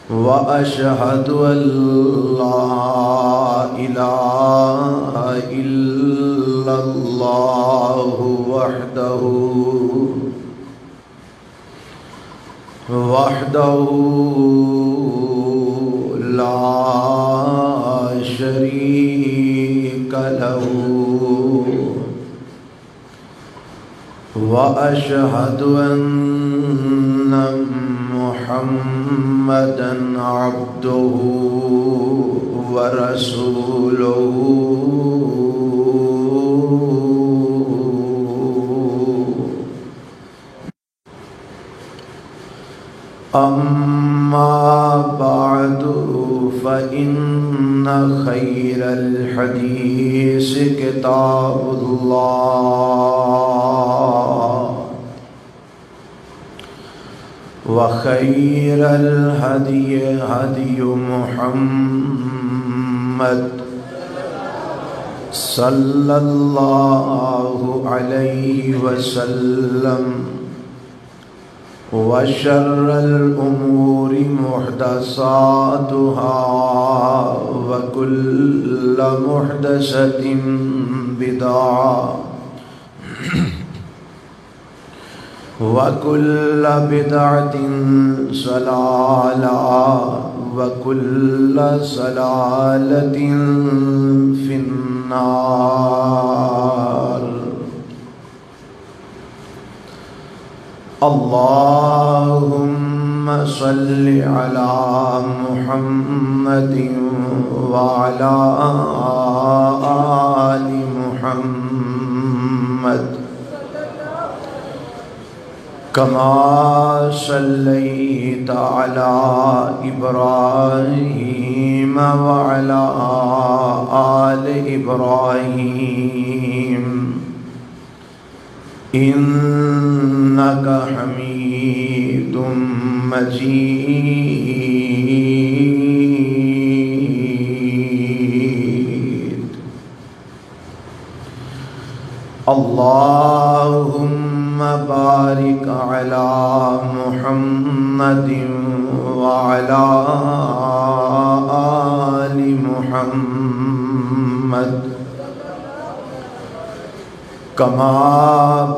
وأشهد أن لا إله إلا الله وحده لا شريك له وأشهد أن محمدًا عبده ورسوله أما بعد فإن خير الحديث كتاب الله وخير الهدي هدي محمد صلى الله عليه وسلم وشر الأمور محدثاتها وكل محدثة بدعة وكل بدعة ضلالة وكل ضلالة في النار. اللهم صل على محمد وعلى آل محمد كما صليت على إبراهيم وعلى آل إبراهيم إنك حميد مجيد. اللهم بارك على محمد وعلى آل محمد كما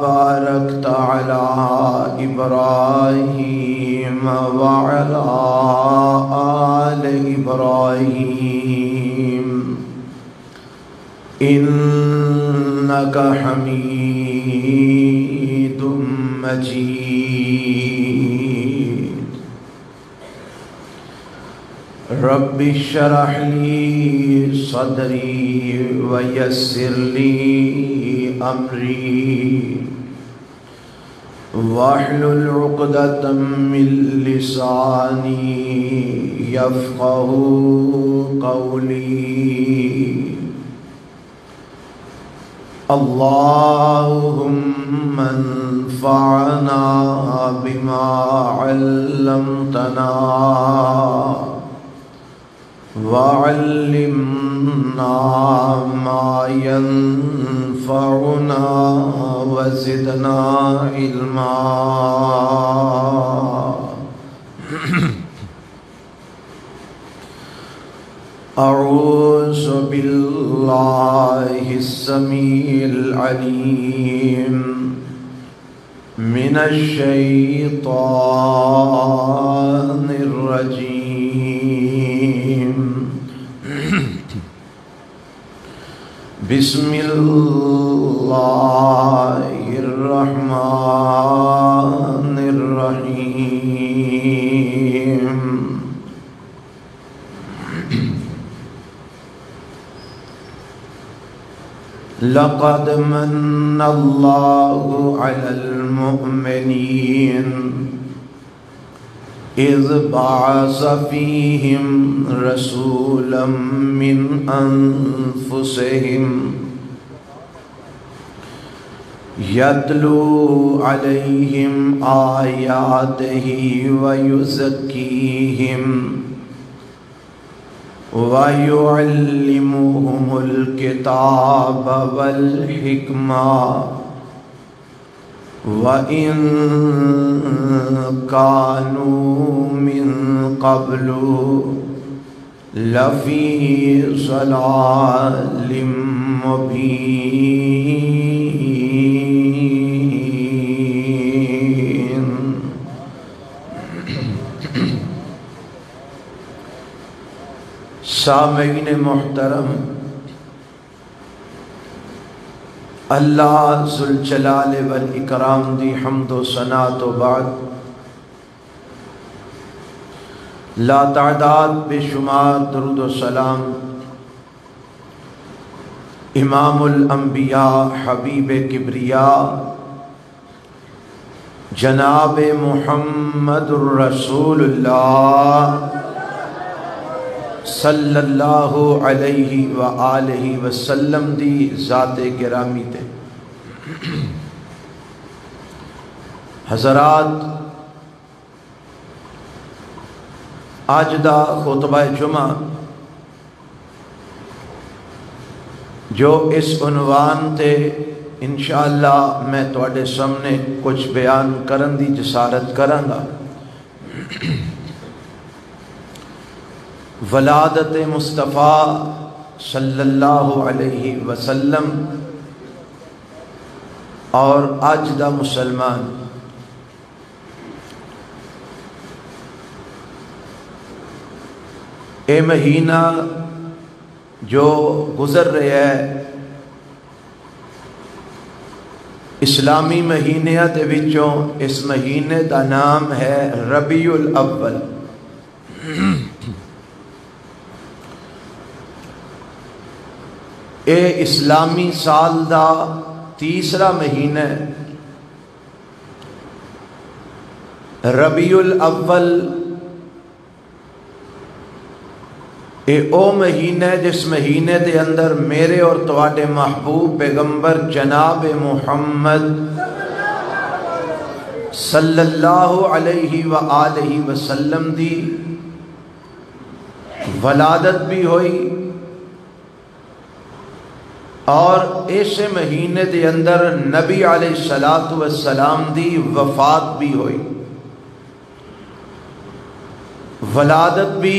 باركت على إبراهيم وعلى آل إبراهيم إنك حميد مجيد. رب اشرح لي صدري ويسر لي أمري واحلل عقدة من لساني يفقه قولي. اللهم انفعنا بما علمتنا وعلمنا ما ينفعنا وزدنا علما. أعوذ بالله السميع العليم من الشيطان الرجيم. بسم الله الرحمن الرحيم. لقد من الله على المؤمنين إذ بعث فيهم رسولا من أنفسهم يتلو عليهم آياته ويزكيهم وَيُعَلِّمُهُمُ الْكِتَابَ وَالْحِكْمَةَ وَإِن كَانُوا مِن قَبْلُ لَفِي ضَلَالٍ مُبِينٍ۔ سامعین محترم، اللہ ذوالجلال والاکرام دی حمد و ثنا تو بعد لا تعداد بے شمار درود و سلام امام الانبیاء حبیب کبریاء جناب محمد الرسول اللہ صلی اللہ علیہ وآلہ وسلم دی ذات گرامی تے۔ حضرات، آج دا خطبہ جمعہ جو اس عنوان تے انشاءاللہ میں تواڈے سامنے کچھ بیان کرن دی جسارت کراں گا، ولادت مصطفیٰ صلی اللہ علیہ وسلم اور آج دا مسلمان۔ اے مہینہ جو گزر رہا ہے اسلامی مہینیاں دے وچوں اس مہینے دا نام ہے ربیع الاول۔ اے اسلامی سال دا تیسرا مہینہ ہے۔ ربیع الاول اے او مہینہ ہے جس مہینے دے اندر میرے اور تواڈے محبوب پیغمبر جناب محمد صلی اللہ علیہ وآلہ وسلم دی ولادت بھی ہوئی اور ایسے مہینے دے اندر نبی علیہ السلام دی وفات بھی ہوئی۔ ولادت بھی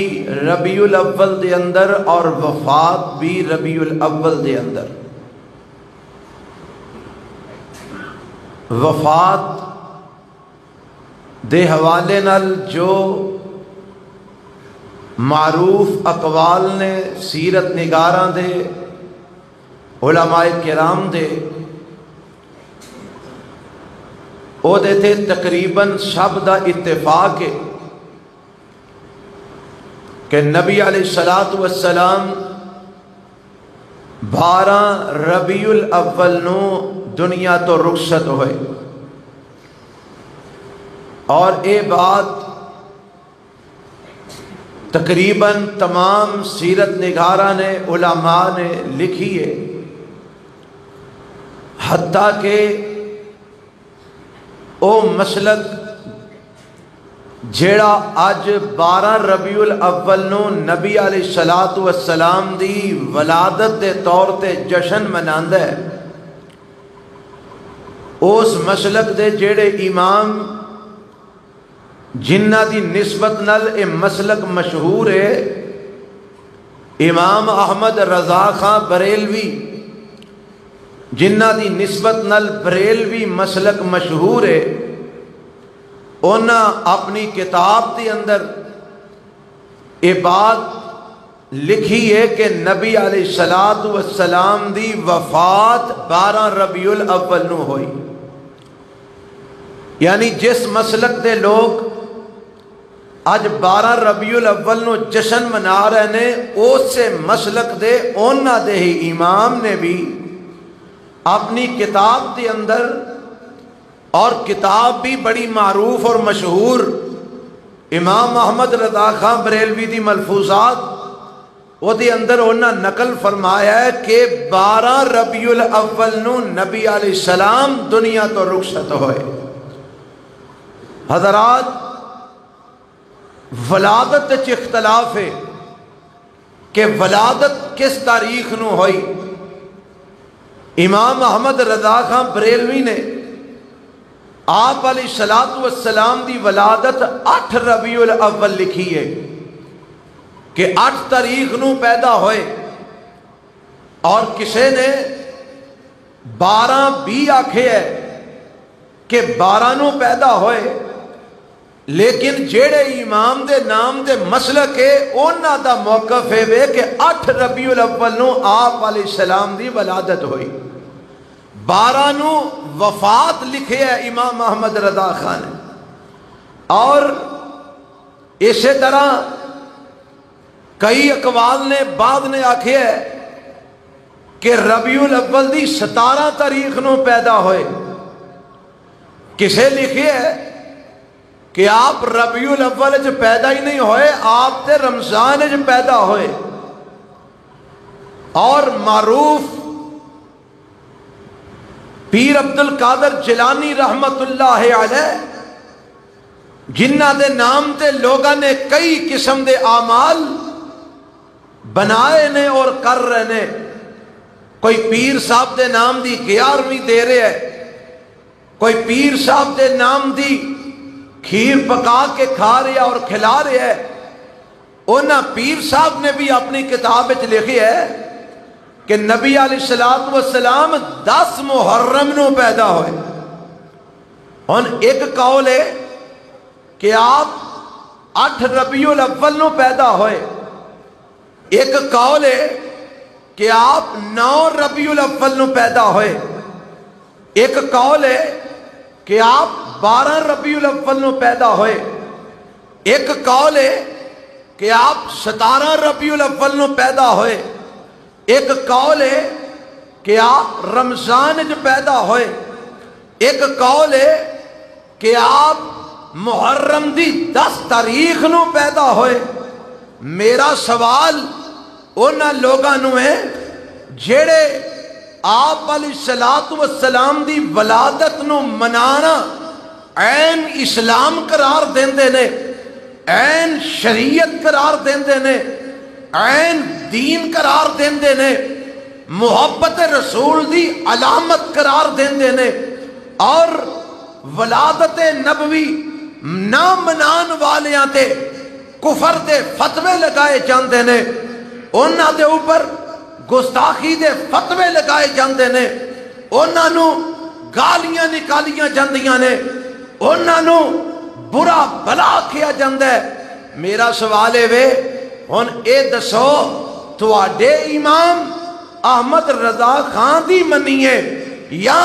ربیع الاول دے اندر اور وفات بھی ربیع الاول دے اندر۔ وفات دے حوالے نال جو معروف اقوال نے سیرت نگاراں دے علماء کرام دے او دے تھے تقریباً سب دا اتفاق ہے کہ نبی علیہ السلام 12 ربیع الاول نو دنیا تو رخصت ہوئے، اور اے بات تقریباً تمام سیرت نگاراں نے علماء نے لکھی ہے، حتیٰ کہ او مسلک جیڑا اج 12 ربیع الاول نو نبی علیہ السلام دی ولادت دے طور تے جشن مناندا ہے، اس مسلک دے جیڑے امام جنہ دی نسبت نال اے مسلک مشہور ہے، امام احمد رضا خان بریلوی جنہ دی نسبت نال بریلوی مسلک مشہور ہے، انہاں اپنی کتاب کے اندر یہ بات لکھی ہے کہ نبی علیہ السلام دی وفات 12 ربیع الاول نو ہوئی۔ یعنی جس مسلک دے لوگ اج 12 ربیع الاول نو جشن منا رہے نے، اس سے مسلک دے انہاں دے ہی امام نے بھی اپنی کتاب کے اندر، اور کتاب بھی بڑی معروف اور مشہور امام محمد رضا خان بریلوی دی ملفوظات وہ دی اندر انہاں نقل فرمایا ہے کہ 12 ربیع الاول نو نبی علیہ السلام دنیا تو رخصت ہوئے۔ حضرات، ولادت وچ اختلاف ہے کہ ولادت کس تاریخ نو ہوئی۔ امام محمد رضا خان بریلوی نے آپ علیہ الصلوۃ والسلام دی ولادت 8 ربیع الاول لکھی ہے کہ 8 تاریخ نو پیدا ہوئے، اور کسے نے 12 بھی آکھے ہے کہ 12 نو پیدا ہوئے، لیکن جیڑے امام دے نام دے مسلک ہے انہاں دا موقف ہے وے کہ 8 ربیع الاول نو آپ علیہ السلام دی ولادت ہوئی، 12 نو وفات لکھے ہے امام محمد رضا خان، اور اسی طرح کئی اقوال نے بعد نے آکھے ہے کہ ربیع الاول دی 17 تاریخ نو پیدا ہوئے، کسے لکھے ہے کہ آپ ربیع الاول وچ پیدا ہی نہیں ہوئے، آپ تے رمضان وچ پیدا ہوئے، اور معروف پیر عبد القادر جیلانی رحمت اللہ علیہ جنہ دے نام تے لوگاں نے کئی قسم دے اعمال بنائے نے اور کر رہے نے، کوئی پیر صاحب دے نام دی 11ویں دے رہے ہے، کوئی پیر صاحب دے نام دی کھیر پکا کے کھا رہے اور کھلا رہے ہے۔ انہاں پیر صاحب نے بھی اپنی کتاب وچ لکھی ہے کہ نبی علیہ الصلوۃ والسلام 10 محرم نو پیدا ہوئے، اور ایک قول ہے کہ آپ 8 ربیع الاول نو پیدا ہوئے، ایک قول ہے کہ آپ 9 ربیع الاول نو پیدا ہوئے، ایک قول ہے کہ آپ 12 ربیع الاول نو پیدا ہوئے، ایک قول ہے کہ آپ 17 ربیع الاول نو پیدا ہوئے، ایک قول ہے کہ آپ رمضان وچ پیدا ہوئے، ایک قول ہے کہ آپ محرم دی 10 تاریخ نو پیدا ہوئے۔ میرا سوال انہاں لوگاں نو ہے جیڑے آپ علیہ الصلوۃ والسلام دی ولادت نو منانا عین اسلام قرار دیندے نے، عین شریعت قرار دیندے نے، عین دین قرار دیندے نے، محبت رسول دی علامت قرار دیندے نے، اور ولادت نبوی نہ منان والیاں تے کفر دے فتوے لگائے جاندے نے، انہاں دے اوپر گستاخی دے فتوے لگائے جاندے نے، انہاں نو گالیاں نکالیاں جاندیاں نے، انہاں نو برا بلا کیا جاندہ ہے۔ میرا سوال ہے وے ہن اے دسو تواڈے امام احمد رضا خان دی منیے یا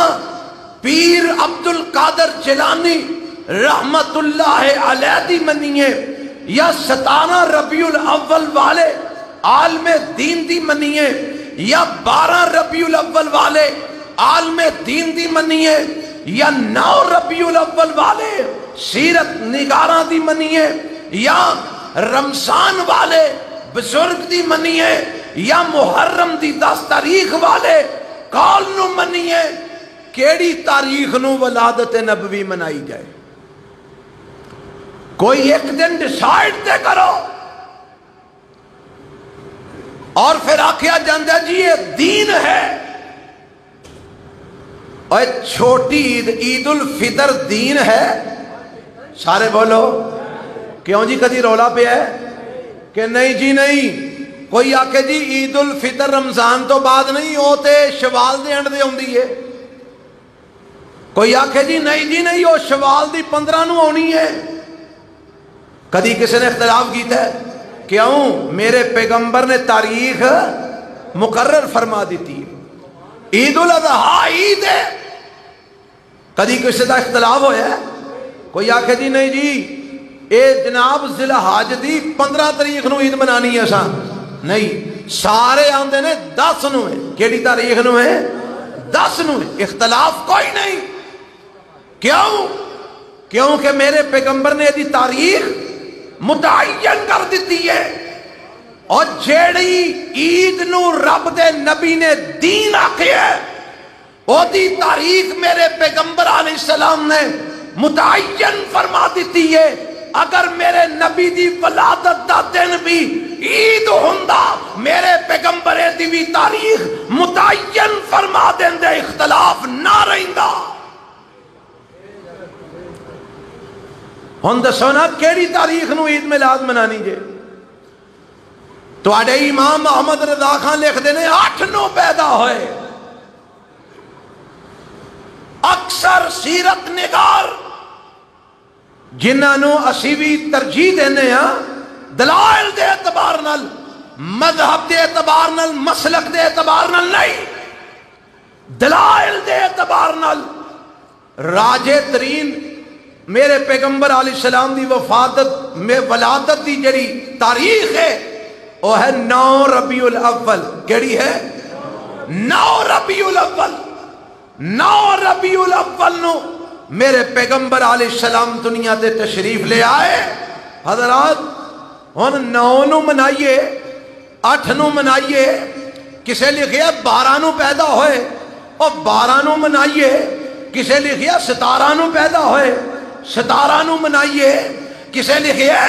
پیر عبد القادر جیلانی رحمت اللہ علیہ دی منیے، یا 17 ربیع الاول والے عالم دین دی منیے، یا 12 ربیع الاول والے عالم دین دی منیے، یا 9 ربیع الاول والے سیرت نگاراں دی منیے، یا رمضان والے بزرگ دی منیے، یا محرم دی 10 تاریخ والے قول نو منیے، کیڑی تاریخ نو ولادت نبوی منائی جائے؟ کوئی ایک دن ڈیسائیڈ تے کرو، اور پھر آکھیا جاندہ جی یہ دین ہے۔ اور چھوٹی عید الفطر دین ہے؟ سارے بولو کیوں جی، کدی رولا پہ ہے کہ نہیں جی نہیں؟ کوئی آکھے جی عید الفطر رمضان تو بعد نہیں ہوتے، شوال دے اینڈ دے ہوندی ہے۔ کوئی آکھے جی نہیں جی نہیں، وہ شوال دی 15 نو ہونی ہے۔ کدی کسی نے اختلاف کیتا ہے؟ کیوں؟ میرے پیغمبر نے تاریخ مقرر فرما دیتی ہے، عید الاضحیٰ عید ہے۔ کدی کسی کا اختلاف ہویا ہے؟ کوئی آکھے جی نہیں جی اے جناب ذی الحج دی 15 تاریخ نو عید منانی ہے سا، نہیں، سارے آندے نے 10 نو ہے۔ کیڑی تاریخ نو ہے؟ 10 نو ہے، اختلاف کوئی نہیں۔ کیوں؟ کیونکہ میرے پیغمبر نے دی تاریخ متعین کر دیتی ہے، اور جیڑی عید نو رب دے نبی نے دین آکھے ہے او دی تاریخ میرے پیغمبر علیہ السلام نے متعین فرما دیتی ہے۔ اگر میرے نبی دی ولادت دا دن بھی عید ہوندا، میرے پیغمبر دی بھی تاریخ متعین فرما دیندے، اختلاف نہ رہندا۔ ہن دسو نا کیڑی تاریخ نو عید میلاد منانی جے؟ تواڈے امام محمد رضا خان لکھتے ہیں 8/9 پیدا ہوئے. اکثر سیرت نگار جنہوں اسی بھی ترجیح دینے ہاں دلائل دے اعتبار نال، مذہب دے اعتبار نال، مسلک دے اعتبار نال نہیں، دلائل دے اعتبار نال راجے ترین میرے پیغمبر علیہ السلام دی وفادت میں ولادت دی جڑی تاریخ ہے وہ ہے 9 ربیع الاول. کیڑی ہے؟ 9 ربیع الاول. 9 ربیع الاول نو میرے پیغمبر علیہ السلام دنیا تے تشریف لے آئے. حضرات ہن 9 نو منائیے، 8 نو منائیے، کسے لکھیا 12 نو پیدا ہوئے، اور 12 نو منائیے، کسے لکھیا 17 نو پیدا ہوئے، 17 نو منائیے، کسے لکھیا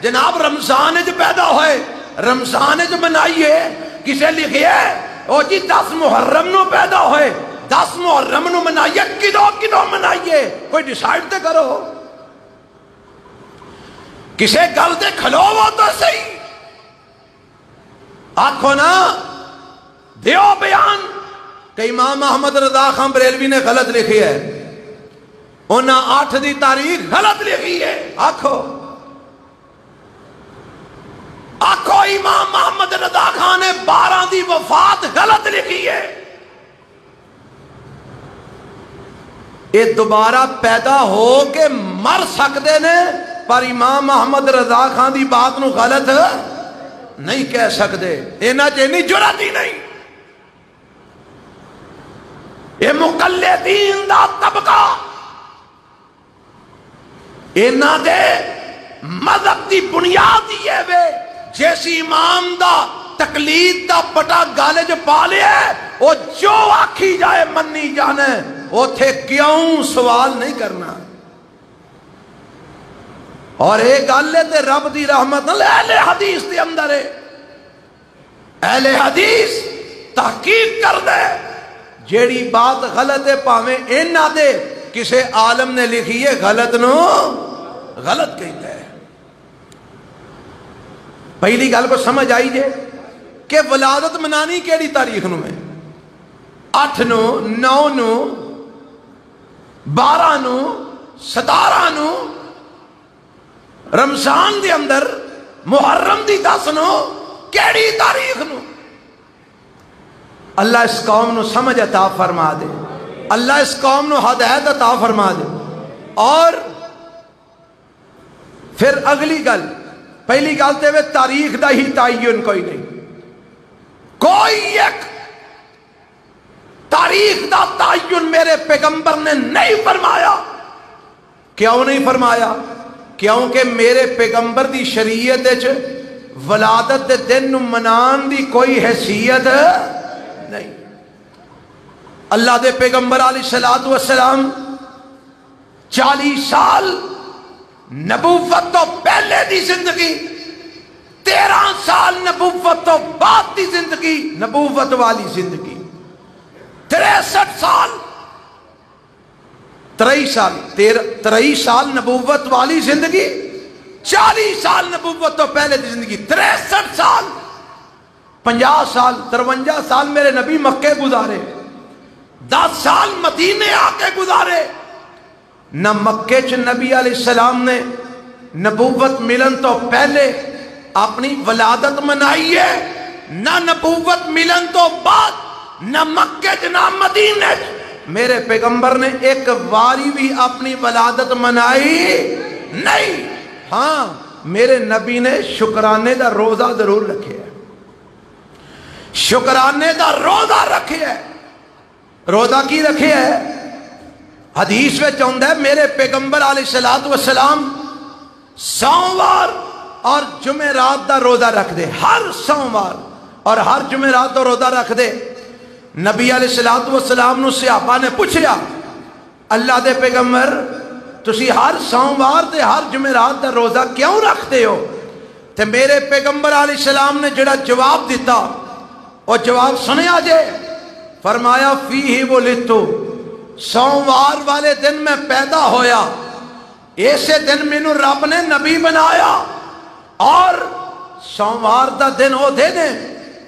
جناب رمضان وچ پیدا ہوئے، رمضان وچ منائیے، کسے لکھیا او جی 10 محرم نو پیدا ہوئے، 10 محرم نو منائیے. کدو منائیے؟ کوئی ڈیسائیڈ تے کرو، کسے گل تے کھلوو تو صحیح. آکھو نا دیو بیان کہ امام محمد رضا خان بریلوی نے غلط لکھی ہے، انہاں 8 دی تاریخ غلط لکھی ہے. آکھو امام محمد رضا خان نے 12 دی وفات غلط لکھی ہے. یہ دوبارہ پیدا ہو کے مر سکتے نے، پر امام محمد رضا خان دی بات نو غلط نہیں کہہ سکتے. انہاں چ اتنی جرأت ہی نہیں. یہ مقلدین دا طبقہ انہاں دے مذہب دی بنیاد ہی ہے وے جس امام دا تقلید دا پٹا گالے جو پا لیا ہے وہ جو آکھی جائے منی جانے، اوتھے کیوں سوال نہیں کرنا. اور ایک گالے تے رب دی رحمت اہل حدیث دے اندر ہے. اہل حدیث تحقیق کر دے جیڑی بات غلط ہے پاویں انہاں دے کسے عالم نے لکھی ہے غلط نو غلط کہتا ہے. پہلی گل کو سمجھ آئی جے کہ ولادت منانی کیڑی تاریخ نو ہے؟ 8 نو، 9 نو، 12 نو، 17 نو، رمضان دے اندر، محرم دی 10 نو، کیڑی تاریخ نو؟ اللہ اس قوم نو سمجھ عطا فرما دے، اللہ اس قوم نو ہدایت عطا فرما دے. اور پھر اگلی گل، پہلی گل تے وہ تاریخ دا ہی تعین کوئی نہیں، کوئی ایک تاریخ دا تعین میرے پیغمبر نے نہیں فرمایا. کیوں نہیں فرمایا؟ کیونکہ میرے پیغمبر دی شریعت ولادت دے دن نو منان دی کوئی حیثیت نہیں. اللہ دے پیغمبر علیہ السلام 40 سال نبوت تو پہلے دی زندگی، 13 سال نبوت تو بعد دی زندگی، نبوت والی زندگی 63 سال، 23 سال نبوت والی زندگی، 40 سال نبوت تو پہلے دی زندگی، 63 سال، 50 سال 53 سال میرے نبی مکے گزارے، 10 سال مدینے آ کے گزارے. نہ مکے چ نبی علیہ السلام نے نبوت ملن تو پہلے اپنی ولادت منائی ہے، نہ نبوت ملن تو بعد، نہ مکے چ نہ مدینے چ میرے پیغمبر نے ایک واری بھی اپنی ولادت منائی نہیں. ہاں میرے نبی نے شکرانے دا روزہ ضرور رکھے ہے، شکرانے دا روزہ رکھے ہے. روزہ کی رکھے ہے؟ حدیث میں چاہتا ہے میرے پیغمبر علیہ السلام سوموار اور جمعرات دا روزہ رکھ دے، ہر سوموار اور ہر جمعرات دا روزہ رکھ دے. نبی علیہ السلام نو صحابہ نے پوچھیا اللہ دے پیغمبر تسی ہر سوموار تے ہر جمعرات دا روزہ کیوں رکھتے ہو؟ تے میرے پیغمبر علیہ السلام نے جڑا جواب دیتا وہ جواب سنیا جے. فرمایا فیہ ولدتو، سوموار والے دن میں پیدا ہویا، ایسے دن مینوں رب نے نبی بنایا، اور سوموار دا دن وہ دن ہے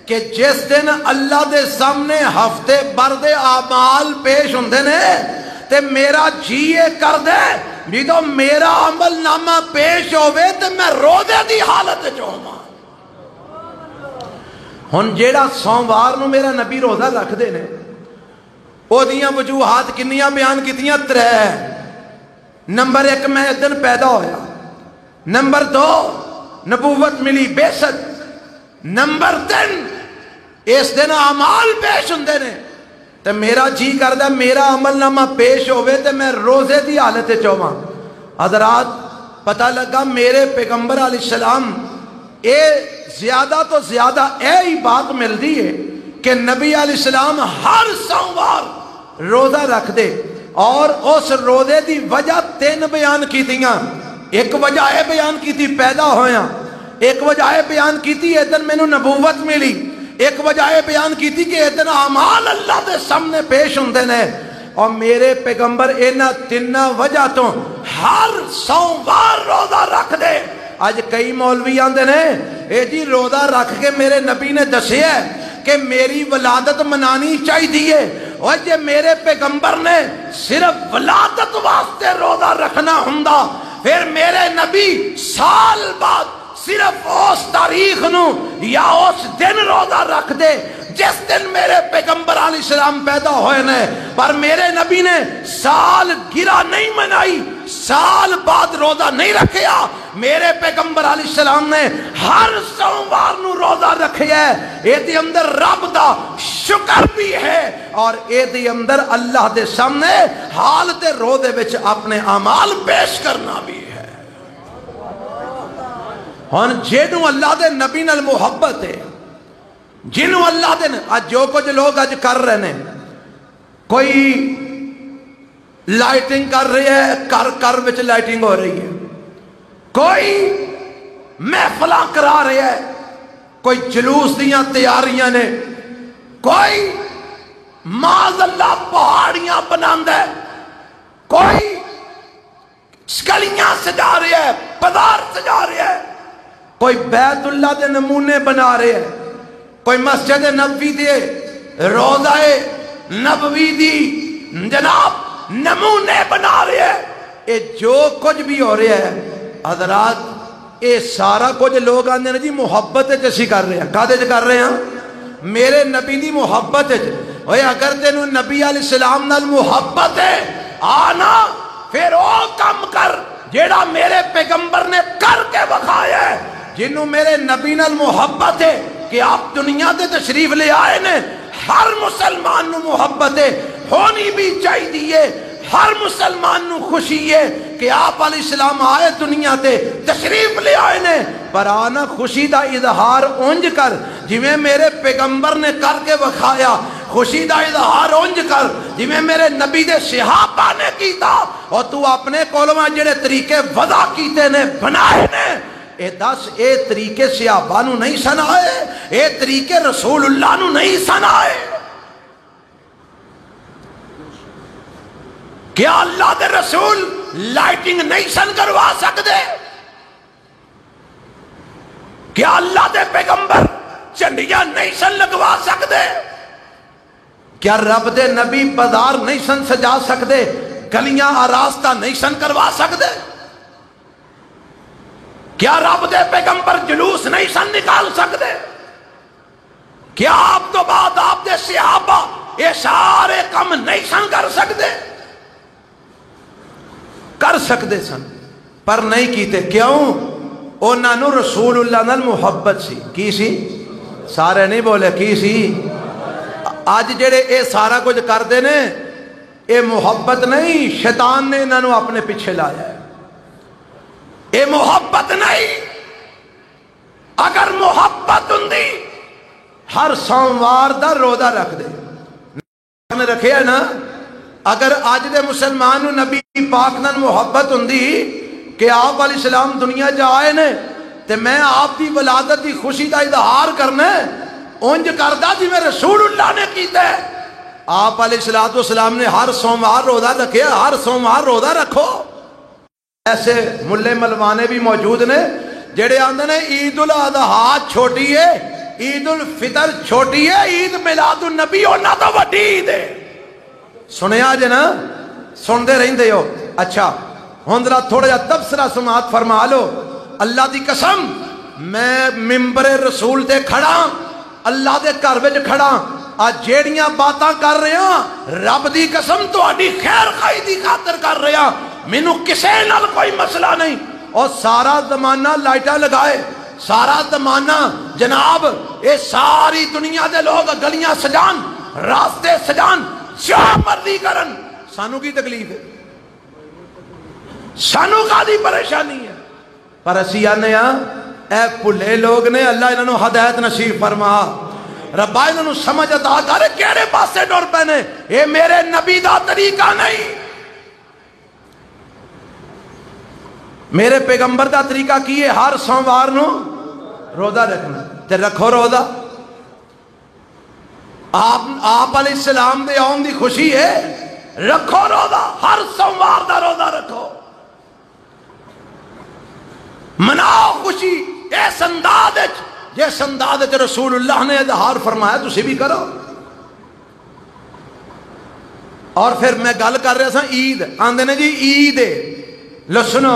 کہ جس دن اللہ دے سامنے ہفتے بھر دے اعمال پیش ہوندے نے تے میرا جی یہ کر دے بھی تو میرا عمل نامہ پیش ہوئے تے میں روزے دی حالت جو ہوں۔ ہن جیڑا سوموار نو میرا نبی روزہ رکھ دے نے او دیاں وجوہات کنیاں بیان کیتیاں؟ 3۔ نمبر 1 میں اس دن پیدا ہویا، نمبر 2 نبوت ملی بعثت، نمبر 3 اس دن اعمال پیش ہوندے نے تے میرا جی کردا میرا عمل نامہ پیش ہوئے تے میں روزے دی حالت چواں۔ حضرات پتہ لگا میرے پیغمبر علیہ السلام اے زیادہ تو زیادہ ہی بات ملتی ہے کہ نبی علیہ السلام ہر سوموار روزہ رکھ دے، اور اس روزے دی وجہ 3 بیان کی دیاں۔ ایک وجہ ہے بیان کی تھی پیدا ہویا، ایک وجہ ہے بیان کی تھی ادن میں نبوت ملی، ایک وجہ ہے بیان کی تھی کہ ادن اعمال اللہ دے سامنے پیش ہوندے نے، اور میرے پیغمبر اینا 3 وجہ تو ہر سوموار روزہ رکھ دے۔ آج کئی مولوی آندے نے اے جی روزہ رکھ کے میرے نبی نے دسے ہے کہ میری ولادت منانی چاہی دیئے، اور جے میرے پیغمبر نے صرف ولادت واسطے روزہ رکھنا ہوندا پھر میرے نبی سال بعد صرف اس تاریخ نو یا اس دن روزہ رکھ دے جس دن میرے پیغمبر علیہ السلام پیدا ہوئے نے، پر میرے نبی نے سال گرہ نہیں منائی، سال بعد روزہ نہیں رکھیا۔ میرے پیغمبر علیہ السلام نے ہر سوموار نو روزہ رکھیا ہے، اے دی اندر رب دا شکر بھی ہے، اور اے دی اندر اللہ دے سامنے حالت روزے وچ اپنے اعمال پیش کرنا بھی ہے۔ ہن جنوں اللہ دے نبی نال محبت ہے، جنوں اللہ دے آج جو کچھ لوگ آج کر رہے ہیں، کوئی لائٹنگ کر رہی ہے، کر وچ لائٹنگ ہو رہی ہے، کوئی محفلاں کرا رہے ہے، کوئی جلوس دیاں تیاریاں نے، کوئی معاذ اللہ پہاڑیاں بناندہ ہے، کوئی گلیاں سجا رہے ہے، بازار سجا رہے ہے، کوئی بیت اللہ دے نمونے بنا رہے ہے، کوئی مسجد نبوی دے روضہ نبوی دی جناب نمونے بنا رہے ہیں۔ اے جو کچھ بھی ہو رہے ہیں حضرات، اے سارا کچھ لوگ آندے ہیں جی محبت جیسی کر رہے ہیں۔ کہتے کر رہے ہیں میرے نبی دی محبت، اگر تینوں نبی علیہ السلام نال محبت ہے آنا پھر او کم کر جیڑا میرے پیغمبر نے کر کے بخایا ہے۔ جنہوں میرے نبی نال محبت ہے کہ آپ دنیا دے تشریف لے آئے نے، ہر مسلمان نو محبت ہے ہونی بھی چاہیے، ہر مسلمان نو خوشی ہے کہ آپ علیہ السلام آئے دنیا تے تشریف لے آئے نے، پر آنا خوشی دا اظہار اونج کر جویں میرے پیغمبر نے کر کے بخایا، خوشی دا اظہار اونج کر جویں میرے نبی دے صحابہ نے کیتا، اور تو اپنے کولوں جڑے طریقے وضع کیتے نے بنائے نے، اے دس اے طریقے صحابہ نو نہیں سنائے، اے طریقے رسول اللہ نو نہیں سنائے؟ کیا اللہ دے رسول لائٹنگ نہیں سن کروا سکتے؟ کیا اللہ دے پیغمبر چنڈیاں نہیں سن لگوا سکتے؟ کیا رب دے نبی بازار نہیں سن سجا سکتے؟ گلیاں آراستہ نہیں سن کروا سکتے؟ کیا رب دے پیغمبر جلوس نہیں سن نکال سکتے؟ کیا آپ تو بعد آپ دے صحابہ یہ سارے کم نہیں سن کر سکتے؟ کر سکتے سن پر نہیں کیتے۔ کیوں؟ انہاں نو رسول اللہ نال محبت سی۔ کی سی؟ سارے نہیں بولے کی سی؟ آج جڑے اے سارا کچھ کر دے نے اے محبت نہیں، شیطان نے انہاں نو اپنے پیچھے لایا ہے۔ اے محبت نہیں، اگر محبت ہوندی ہر سوموار دا روزہ رکھ دے نے رکھے ہے نا۔ اگر آج دے مسلمان نبی پاک نال محبت ہوندی کہ آپ علیہ السلام دنیا جا آئے نے تے میں آپ دی ولادت دی خوشی دا اظہار کرنا اونج کردہ جی میں رسول اللہ نے کیتا ہے۔ آپ علیہ السلام نے ہر سوموار روزہ رکھے، ہر سوموار روزہ رکھو۔ ایسے ملے ملوانے بھی موجود نے جڑے آندے نے عید الاضحیٰ چھوٹی ہے، عید الفطر چھوٹی ہے، عید میلاد النبی انہاں تو وڈی عید ہے. سنیا جے نا، سن دے رہندے ہو. اچھا ہن ذرا تھوڑا جا تبصرہ سماعت فرما لو. اللہ دی قسم میں ممبر رسول تے کھڑا، اللہ دے گھر وچ کھڑا، آج جیڑیاں باتاں کر رہے ہیں رب دی قسم تہاڈی خیر خائی دی خاطر کر رہے ہیں، مینوں کسے نال کوئی مسئلہ نہیں. اور سارا زمانہ لائٹاں لگائے، سارا زمانہ جناب یہ ساری دنیا دے لوگ گلیاں سجان، راستے سجان، جو مرضی کرن، سانو کی تکلیف ہے؟ سانو کا دی پریشانی ہے؟ پر اسی آنے اے پلے لوگ نے، اللہ انہوں ہدایت نصیب فرما، ربا انہوں سمجھ عطا کر کیڑے پاسے ڈور پینے. اے میرے نبی دا طریقہ نہیں، میرے پیغمبر دا طریقہ کی ہے ہر سوموار نو روزہ رکھنا. تے رکھو روزہ، آپ علیہ السلام دے آن دی خوشی ہے، رکھو روزہ، ہر سوموار دا روزہ رکھو، مناؤ خوشی اس انداز جس انداز رسول اللہ نے اظہار فرمایا تسی بھی کرو. اور پھر میں گل کر رہا سا عید، آندے نے جی عید ہے. لو سنو،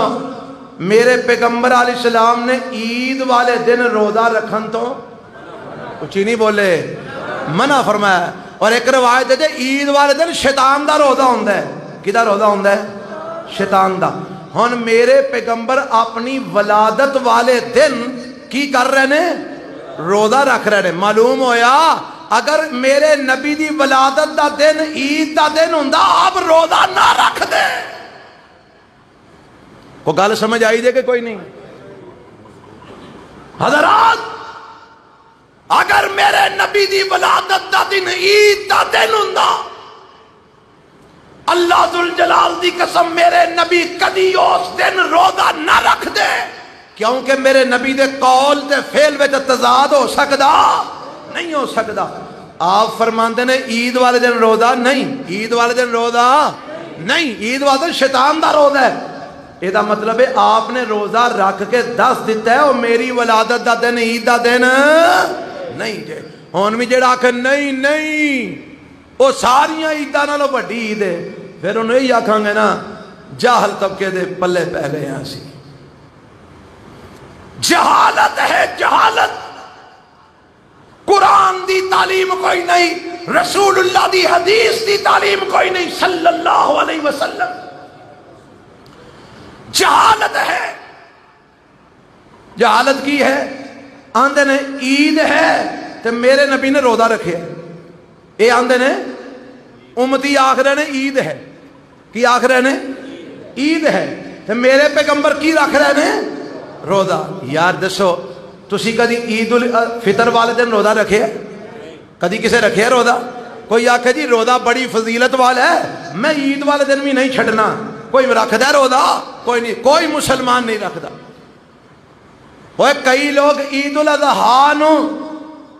میرے پیغمبر علیہ السلام نے عید والے دن روزہ رکھن تو کچھ نہیں بولے، منع فرمایا. اور ایک روایت ہے عید والے دن شیطان دا روزہ ہوندا ہے. کدا روزہ ہوندا ہے؟ شیطان دا. ہن میرے پیغمبر اپنی ولادت والے دن کی کر رہے نے؟ روزہ رکھ رہے نے. معلوم ہویا اگر میرے نبی دی ولادت دا دن عید دا دن ہوندا آپ روزہ نہ رکھ دے. کو گل سمجھ آئی دے کہ کوئی نہیں؟ حضرات اگر میرے نبی دی ولادت دا دن عید دا دن ہوندا، اللہ ذوالجلال دی قسم میرے نبی کدی اس دن روزہ نہ رکھ دے، کیونکہ میرے نبی دے قول تے فعل وچ تضاد ہو سکدا نہیں ہو سکدا. آپ فرماندے نے عید والے دن روزہ نہیں، عید والے دن روزہ نہیں، عید والے دن شیطان دا روزہ ہے. یہ دا مطلب ہے آپ نے روزہ رکھ کے دس دیتا ہے اور میری ولادت دا دن عید دا دن نہیں جے. ہن بھی جڑا کہ نہیں نہیں وہ ساریاں عیداں نالوں وڈی عید ہے، پھر انہوں یہی آکھاں گے نا جاہل طبقے دے پلے پہ گئے ہیں. اسی جہالت ہے، جہالت. قرآن دی تعلیم کوئی نہیں، رسول اللہ دی حدیث دی تعلیم کوئی نہیں صلی اللہ علیہ وسلم. جہالت ہے. جہالت کی ہے؟ آندے نے عید ہے تو میرے نبی نے روزہ رکھے. اے آندے نے امتی آخر نے عید ہے، کی آخر نے عید ہے، تو میرے پیغمبر کی رکھ رہے نے روزہ. یار دسو تسی کدی عید الفطر والے دن روزہ رکھے؟ کدی کسے رکھے روزہ؟ کوئی آکھے جی روزہ بڑی فضیلت والا ہے میں عید والے دن بھی نہیں چھڑنا. کوئی رکھ دے روزہ؟ کوئی نہیں، کوئی مسلمان نہیں رکھدا. وہ کئی لوگ عید الاضحیٰ نو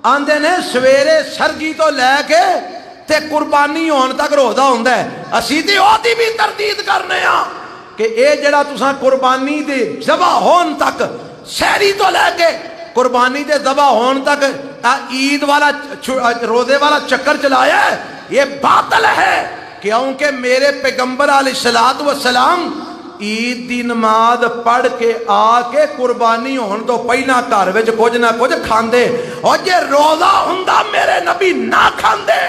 آندے نے سویرے سرگی تو لے کے تے قربانی ہون تک روزہ ہوندا ہے. اسی تے او دی بھی تردید کرنے ہاں کہ اے جڑا تساں قربانی دے ذبح ہون تک، سحری تو لے کے قربانی دے ذبح ہون تک عید والا روزے والا چکر چلایا ہے، یہ باطل ہے. کیونکہ میرے پیغمبر علیہ السلام عید دی نماز پڑھ کے آ کے قربانی ہون تو پہلا گھر وچ کچھ نہ کچھ کھاندے، اور جے روزہ ہوندا میرے نبی نہ کھاندے.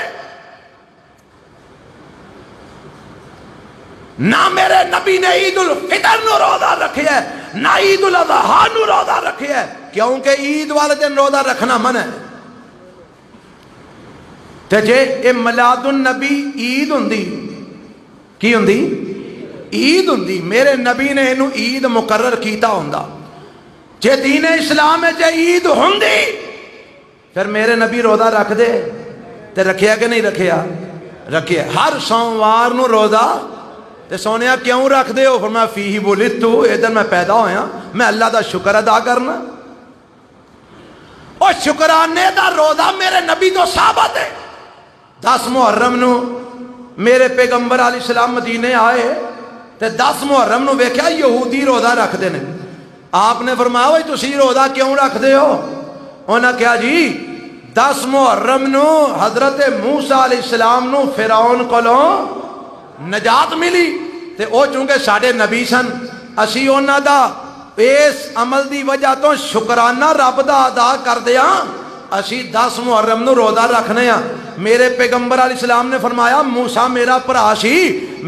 نہ میرے نبی نے عید الفطر نو روزہ رکھے ہے، نہ عید الاضحیٰ نو روزہ رکھے ہے، کیونکہ عید والے دن روزہ رکھنا منع ہے. تے جے اے میلاد النبی عید ہوندی، کی ہوندی؟ عید ہوندی، میرے نبی نے اینو عید مقرر کیتا ہوندا. جے دین اسلام ہے جے عید ہوندی پھر میرے نبی روزہ رکھ دے. تے رکھیا کہ نہیں رکھیا؟ رکھیا. ہر سوموار نو روزہ. تے سونیا کیوں رکھ دے ہو؟ فرمایا فیہ ولدتو، اے دن میں پیدا ہویا، میں اللہ دا شکر ادا کرنا. اور شکرانے دا روزہ میرے نبی تو ثابت ہے. 10 محرم نو میرے پیغمبر علیہ السلام مدینے آئے، تے 10 محرم نو ویکھیا یہودی روزہ رکھتے ہیں. آپ نے فرمایا بھائی تسی روزہ کیوں رکھتے ہو؟ انہاں کہا جی 10 محرم نو حضرت موسیٰ علیہ السلام نو فرعون کولوں نجات ملی تے او چونکہ ساڈے نبی سن اسی انہاں دا اس عمل دی وجہ تو شکرانہ رب دا ادا کردے ہاں اسی 10 محرم نو روزہ رکھنے ہاں. میرے پیغمبر علیہ السلام نے فرمایا موسیٰ میرا بھرا سی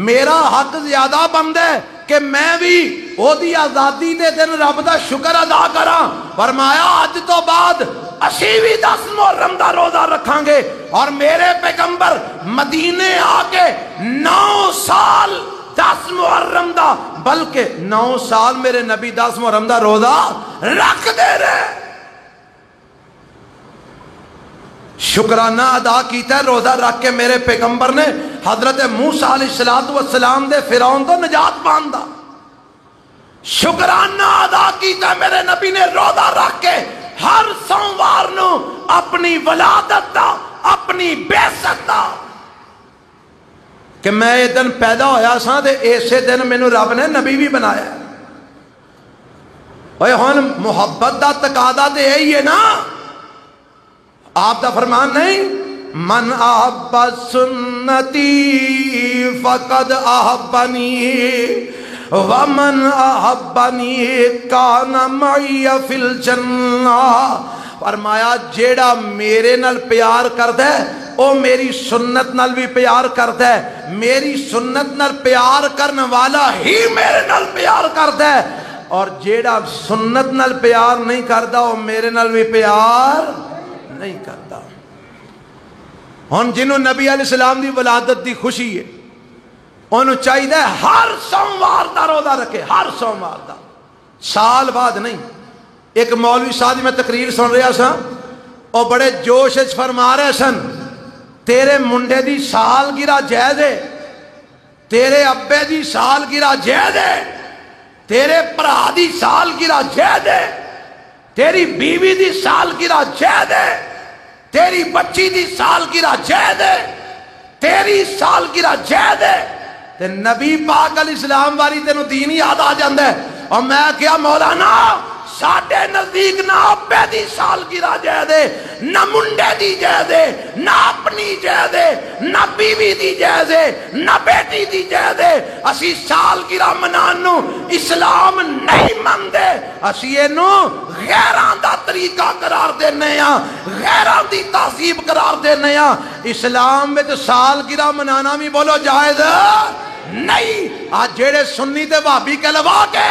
میرا حق زیادہ بندا ہے کہ میں بھی او دی آزادی دے دن رب دا شکر ادا کراں. فرمایا اج تو بعد اسی بھی 10 محرم دا روزہ رکھاں گے. اور میرے پیغمبر مدینے آ کے 9 سال 10 محرم دا بلکہ 9 سال میرے نبی 10 محرم دا روزہ رکھ دے رہے. شکرانہ ادا کیتا ہے روزہ رکھ کے میرے پیغمبر نے حضرت موسیٰ علیہ السلام دے فرعون تو نجات پاندا. شکرانہ ادا کیتا ہے میرے نبی نے روزہ رکھ کے ہر سوموار نو اپنی ولادت دا اپنی بعثت دا کہ میں یہ دن پیدا ہویا سا تے ایسے دن مینوں رب نے نبی بھی بنایا. اوے ہن محبت دا تقاضا تے یہی ہے نا. آپ دا فرمان نہیں من احب سنتی فقد احبنی ومن احبنی کان معی فی الجنہ. فرمایا جیڑا میرے نال پیار کردا ہے او میری سنت نال بھی پیار کردا ہے. میری سنت نال پیار کرنے والا ہی میرے نال پیار کردا ہے. اور جیڑا سنت نال پیار نہیں کردا او میرے نال بھی پیار نہیں کرتا. ہن جنہوں نبی علیہ السلام دی ولادت دی خوشی ہے انہوں چاہیے ہر سوموار دا روزہ رکھے. ہر سوموار دا سال بعد نہیں. ایک مولوی صاحب میں تقریر سن رہا سا اور بڑے جوش وچ فرما رہے سن تیرے منڈے دی سالگرہ جائز ہے تیرے ابے دی سالگرہ جائز ہے تیرے بھرا دی سالگرہ جائز ہے تیری بیوی دی سالگرہ جائز ہے تیری بچی دی سالگرہ جائز ہے تیری سالگرہ جائز ہے. تے نبی پاک علیہ السلام والی تینوں دین یاد آ جاندا ہے. اور میں کیا مولانا ساڈے نزدیک نہ ابے دی سالگرہ جائز ہے نہ منڈے دی جائز ہے نہ اپنی جائز ہے نہ بیوی دی جائز ہے نہ بیٹی دی جائز ہے. اسی سالگرہ منان نو اسلام نہیں مندے. اسی اینو غیراں دا طریقہ قرار دینے ہاں غیراں دی تہذیب قرار دینے ہاں. اسلام وچ سالگرہ منانا بھی بولو جائز نہیں. آج جیڑے سنی تے بھابی کہلوا کے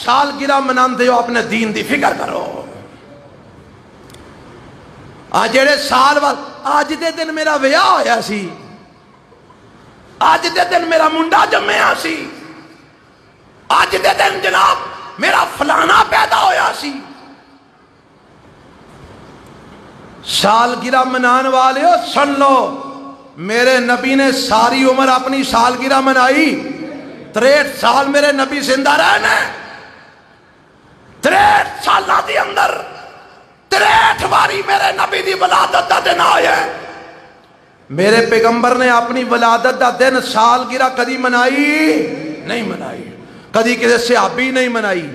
سالگرہ مناندے ہو اپنے دین دی فکر کرو. آج جیڑے سال بعد آج دے دن میرا ویاہ ہویا سی آج دے دن میرا منڈا جمعیا سی آج دے دن جناب میرا فلانا پیدا ہویا سی. سالگرہ منان والے ہو سن لو میرے نبی نے ساری عمر اپنی سالگرہ منائی. 63 سال میرے نبی زندہ رہنے 63 سالہ دی اندر 63 باری میرے نبی دی ولادت دا دن آیا ہے. میرے پیغمبر نے اپنی ولادت دا دن سالگرہ کدی منائی نہیں منائی. کدی کسی صحابی نہیں منائی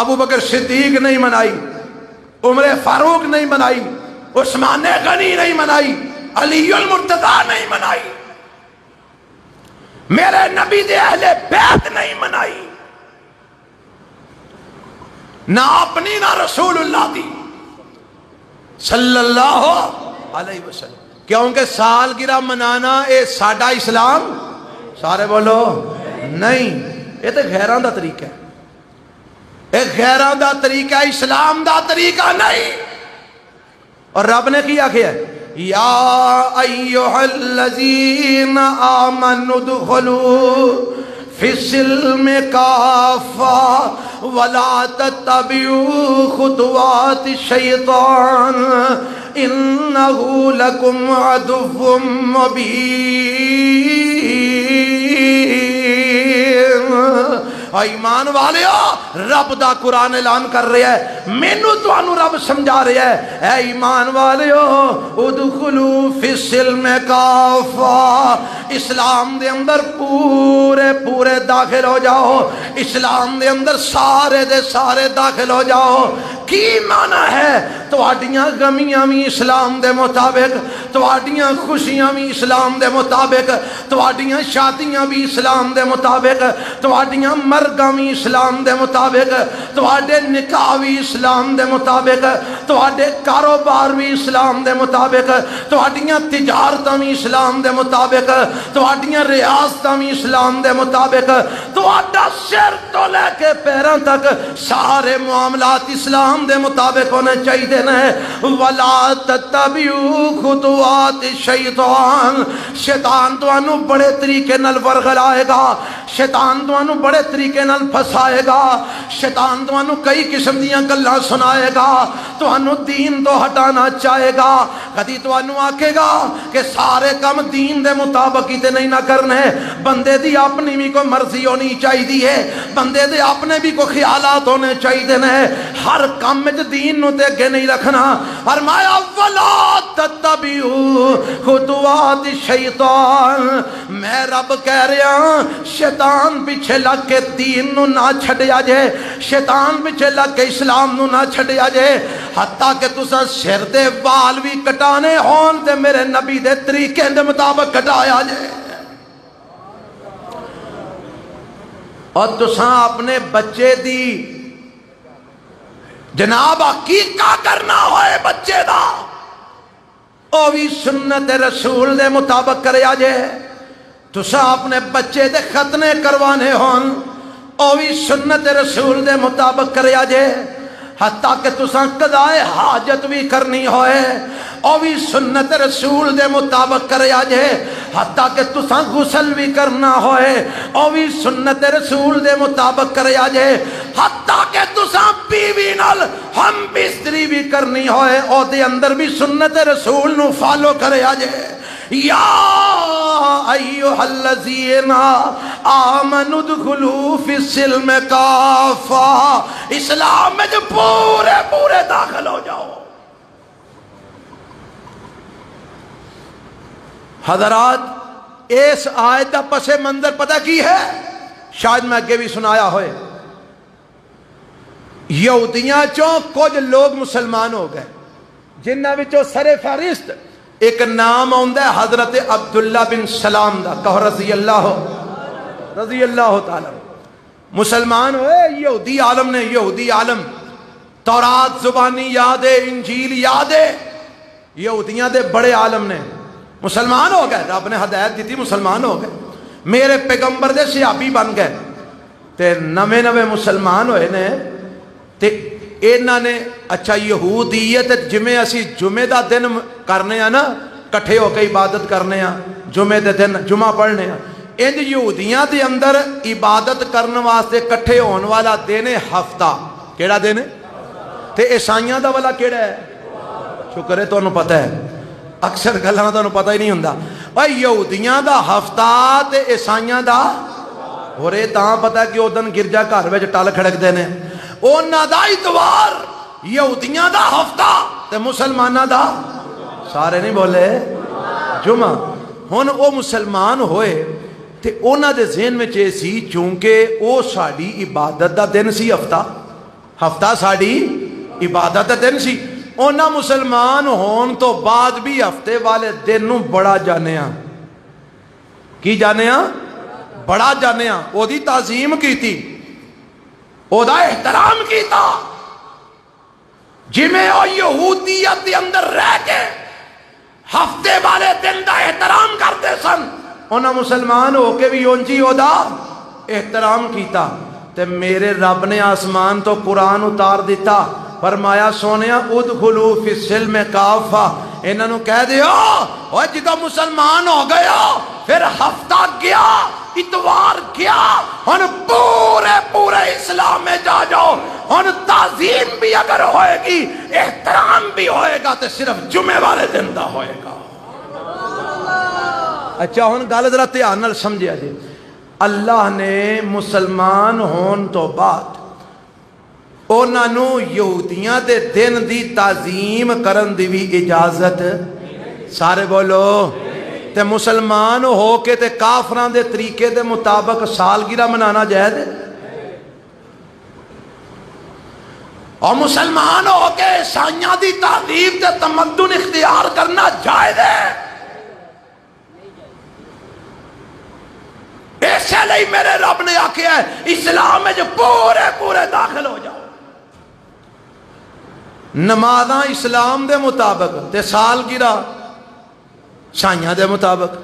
ابو بکر صدیق نہیں منائی عمر فاروق نہیں منائی عثمان غنی نہیں منائی علی المرتضی نہیں منائی میرے نبی دے اہل بیت نہیں منائی نہ اپنی نہ رسول اللہ دی صلی اللہ علیہ وسلم. کیونکہ سالگرہ منانا اے ساڈا اسلام سارے بولو نہیں. یہ تو غیران دا طریقہ ہے یہ غیران دا طریقہ ہے اسلام دا طریقہ نہیں. اور رب نے کیا ہے یا ایہا الذین آمنوا ادخلوا فی السلم کافہ ولا تتبعوا خطوات الشیطان انہو لکم عدو مبین اور ایمان والے رب دا قرآن اعلان کر رہے ہیں مینوں تانوں رب سمجھا رہے ہیں اے ایمان والے ادخلوا فی السلم کافہ اسلام دے اندر پورے پورے داخل ہو جاؤ اسلام دے اندر سارے دے سارے داخل ہو جاؤ کی معنی ہے تواڈیاں غمیاں بھی اسلام دے مطابق تواڈیاں خوشیاں بھی اسلام دے مطابق تواڈیاں شادیاں بھی اسلام دے مطابق تواڈیاں مرگاں بھی اسلام دے مطابق تواڈے نکاح بھی اسلام دے مطابق تواڈے کاروبار بھی اسلام دے مطابق تواڈیاں تجارتاں بھی اسلام دے مطابق تواڈیاں ریاستاں بھی اسلام دے مطابق تواڈا سر تو لے کے پیراں تک سارے معاملات اسلام دے مطابق ہونے چاہیے وَلَا تَتَّبِعُوا خُطُوَاتِ الشَّيْطَانِ شیطان تانوں بڑے طریقے نال ورغلائے گا شیطان تانوں بڑے طریقے نال پھسائے گا شیطان تانوں کئی قسم دیاں گلاں سنائے گا تانوں دین تو ہٹانا چاہے گا کدی تانوں آکھے گا کہ سارے کام دین دے مطابق ہی تے نہیں نہ کرنے بندے دی اپنی بھی کوئی مرضی ہونی چاہیے ہے بندے دے اپنے بھی کوئی خیالات ہونے چاہیے نے ہر کام وچ دین نو تے اگے نہیں رکھنا فرمایا وَلَا تَتَّبِعُوا خُطُوَاتِ الشَّيْطَانِ میں رب کہہ رہا ہوں شیطان پیچھے لگ کے دین نو نہ چھڈیا جے شیطان پیچھے لگ کے اسلام نو نہ چھڈیا جے حتیٰ کہ تساں سر دے وال بھی کٹانے ہون تے میرے نبی دے طریقے دے مطابق کٹایا جے اور تساں اپنے بچے دی جناب عقیقہ کرنا ہوئے بچے دا او بھی سنت رسول دے مطابق کرے آجے تساں اپنے بچے دے ختنے کروانے ہون او بھی سنت رسول دے مطابق کرے آجے حتیٰ کہ تساں قضائے حاجت بھی کرنی ہوئے او بھی سنت رسول دے مطابق کرے آجے حتیٰ کہ تساں غسل بھی کرنا ہوئے او بھی سنت رسول دے مطابق کرے آجے حتیٰ کہ تساں بیوی نال ہم بستری بھی کرنی ہوئے او دے اندر بھی سنت رسول نو فالو کرے آجے یا ایوہ الذین آمنوا ادخلوا فی السلم کافہ اسلام میں جو پورے پورے داخل ہو جاؤ حضرات اس آیت کا پس منظر پتہ کی ہے شاید میں آگے بھی سنایا ہوئے یہودیاں چوں کچھ لوگ مسلمان ہو گئے جنہاں وچوں سر فہرست ایک نام آندا ہے حضرت عبداللہ بن سلام دا کہو رضی اللہ تعالی مسلمان ہوئے یہودی عالم نے یہودی عالم تورات زبانی یاد ہے انجیل یاد ہے یہودیاں دے بڑے عالم نے مسلمان ہو گئے رب نے ہدایت دیتی مسلمان ہو گئے میرے پیغمبر دے صحابی بن گئے تے نوے مسلمان ہوئے نے تے انہاں نے اچھا یہودیت جمیں اسی جمعہ دا دن کرنے ہیں نا کٹھے ہو کے عبادت کرنے ہیں جمعہ دے دن جمعہ پڑھنے ہیں ان یہودیاں دے اندر عبادت کرنے واسطے کٹھے ہون والا دن ہفتہ کیڑا دن ہے تے عیسائیاں دا والا کیڑا ہے شکر ہے تو انہوں پتہ ہے اکثر گلاں تو انہوں پتہ ہی نہیں ہوندا بھائی یہودیاں دا ہفتہ تے عیسائیاں دا اور یہ تاں پتہ ہے کہ او دن گرجا گھر وچ ٹل کھڑک دینے اونا دا اتوار یہودیاں دا ہفتہ تے مسلمانہ دا سارے نہیں بولے جمعہ ہن او مسلمان ہوئے تے اونا دے ذہن میں چاہے سی چونکہ او ساڑی عبادت دا دن سی ہفتہ ساڑی عبادت دا دن سی اونا مسلمان ہون تو بعد بھی ہفتے والے دن نو بڑا جانے ہاں کی جانے ہاں بڑا جانے ہاں او دی تعظیم کی تھی او دا احترام کیتا جمیں او یہودیت دے اندر رہ کے ہفتے والے دن دا احترام کرتے سن انہاں مسلمان ہو کے بھی اونجی او دا احترام کیتا تے میرے رب نے آسمان تو قرآن اتار دیتا فرمایا سونیا ادخلوا فی السلم کافہ انہاں نو کہہ دیو اوہ جدو مسلمان ہو گیا پھر ہفتہ گیا اتوار گیا ہن پورے اسلام میں جا جاؤ ہن تعظیم بھی اگر ہوئے گی احترام بھی ہوئے گا تو صرف جمعے والے دن دا ہوئے گا اچھا ہن گل ذرا دھیان نال سمجھیا جی اللہ نے مسلمان ہون تو بعد انہوں یہودیاں دے دن دی تعظیم کرن دی بھی اجازت سارے بولو تے مسلمان ہو کے تے کافران دے طریقے دے مطابق سالگرہ منانا جائز ہے اور مسلمان ہو کے عیسائیاں دی تعظیم تے تمدن اختیار کرنا جائز ہے ایسے لئے میرے رب نے آکھیا ہے اسلام میں جو پورے داخل ہو جاؤ نمازاں اسلام دے مطابق تے سالگرہ عیسائیاں دے مطابق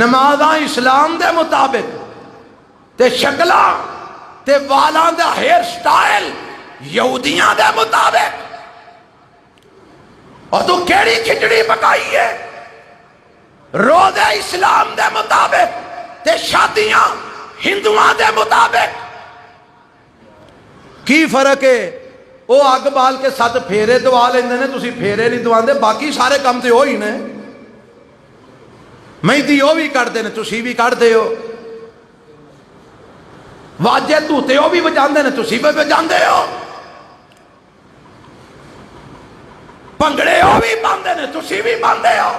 نمازاں اسلام دے مطابق تے شکلاں تے والاں دا ہیئر سٹائل یہودیاں دے مطابق اور تو کیڑی کھچڑی پکائی ہے روزے اسلام دے مطابق تے شادیاں ہندوان دے مطابق کی فرق ہے وہ اگ بال کے 7 پھیرے دعا لیندے نے تسی پھیرے نہیں دعاندے باقی سارے کام تے ہوئی نے مہندی وہ بھی کردے نے تسی بھی کردے ہو واجے توتے وہ بھی بجاندے نے تسی بھی بجاندے ہو پنگڑے وہ بھی باندے نے تسی بھی باندے ہو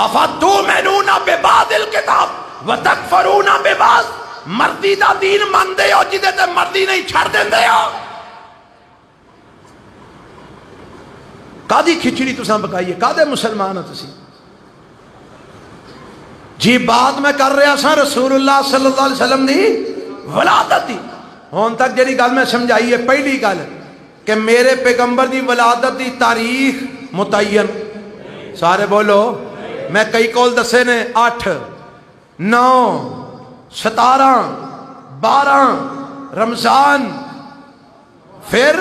افتؤمنون ببعض الکتاب وتکفرون ببعض مردی دا دین ماندے ہو جدے تے مردی نہیں چھڑ دیندے ہو کادی کھچڑی تساں پکائیے کادے مسلمان ہو تسی جی بات میں کر رہا سا رسول اللہ صلی اللہ علیہ وسلم دی ولادت دی ہون تک جڑی گل میں سمجھائی ہے پہلی گل کہ میرے پیغمبر دی ولادت دی تاریخ متعین سارے بولو میں کئی کول دسے نے 8 9 17 12 رمضان پھر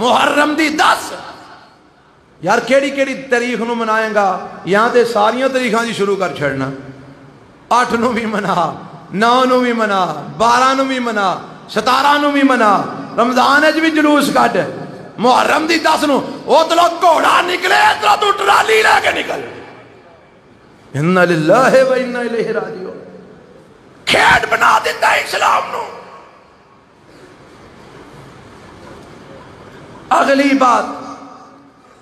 محرم دی 10 یار کیڑی کیڑی تاریخ نو منائیں گا یہاں تے ساریاں تاریخاں دی شروع کر چھڑنا 8 نو بھی منا 9 نو بھی منا 12 نو بھی منا 17 نو بھی منا رمضان اج بھی جلوس کٹ محرم دی 10 نو او تلو گھوڑا نکلے تلو تو ٹرالی لے کے نکل انا للہ و انا الیہ راجعون کھیڈ بنا دیتا ہے اسلام نو اگلی بات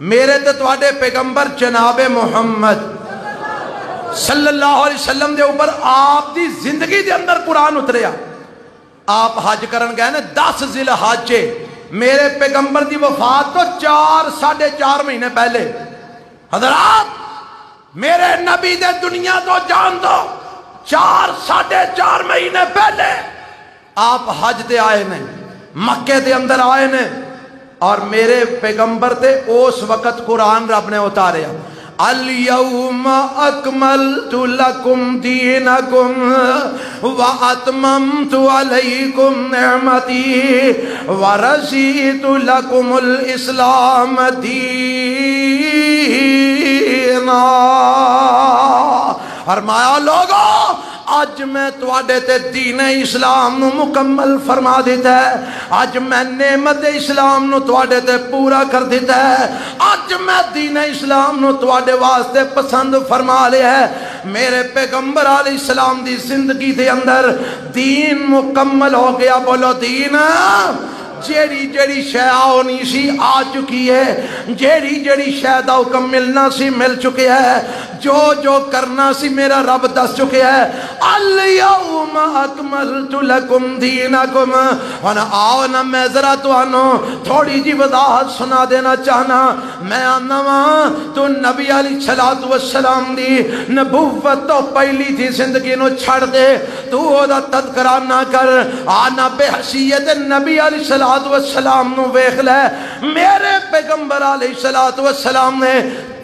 میرے تے تواڈے پیغمبر جناب محمد صلی اللہ علیہ وسلم دے اوپر آپ دی زندگی دے اندر قرآن اتریا آپ حج کرن گئے نے 10 ذی الحج میرے پیغمبر دی وفات تو 4.5 مہینے پہلے حضرات میرے نبی دے دنیا تو جان دو 4.5 مہینے پہلے آپ حج دے آئے نے مکے دے اندر آئے نے اور میرے پیغمبر تے اس وقت قرآن رب نے اتاریا اليوم اکملت لکم دینکم واتممت علیکم نعمتی ورضیت لکم الاسلام دینا فرمایا لوگو آج میں تواڈے تے دین اسلام نو مکمل فرما دیتا ہے آج میں نعمت اسلام نو تواڈے تے پورا کر دیتا ہے آج میں دین اسلام نو تواڈے واسطے پسند فرما لیا ہے میرے پیغمبر علیہ السلام دی زندگی دے اندر دین مکمل ہو گیا بولو دین جیڑی جیڑی شے آنی سی آ چکی ہے جیڑی جیڑی شے دا حکم ملنا سی مل چکے ہے جو جو کرنا سی میرا رب دس چکے ہے الیوم اکملت لکم دینکم اور آؤ نا میں ذرا تھوڑی جی وضاحت سنا دینا چاہنا میں آنا وہاں تو نبی علیہ السلام دی نبوت تو پہلی تھی زندگی نو چھڑ دے تو او دا تذکرہ نہ کر آنا بے حیثیت نبی علیہ السلام نو ویکھ لے میرے پیغمبر علیہ السلام نے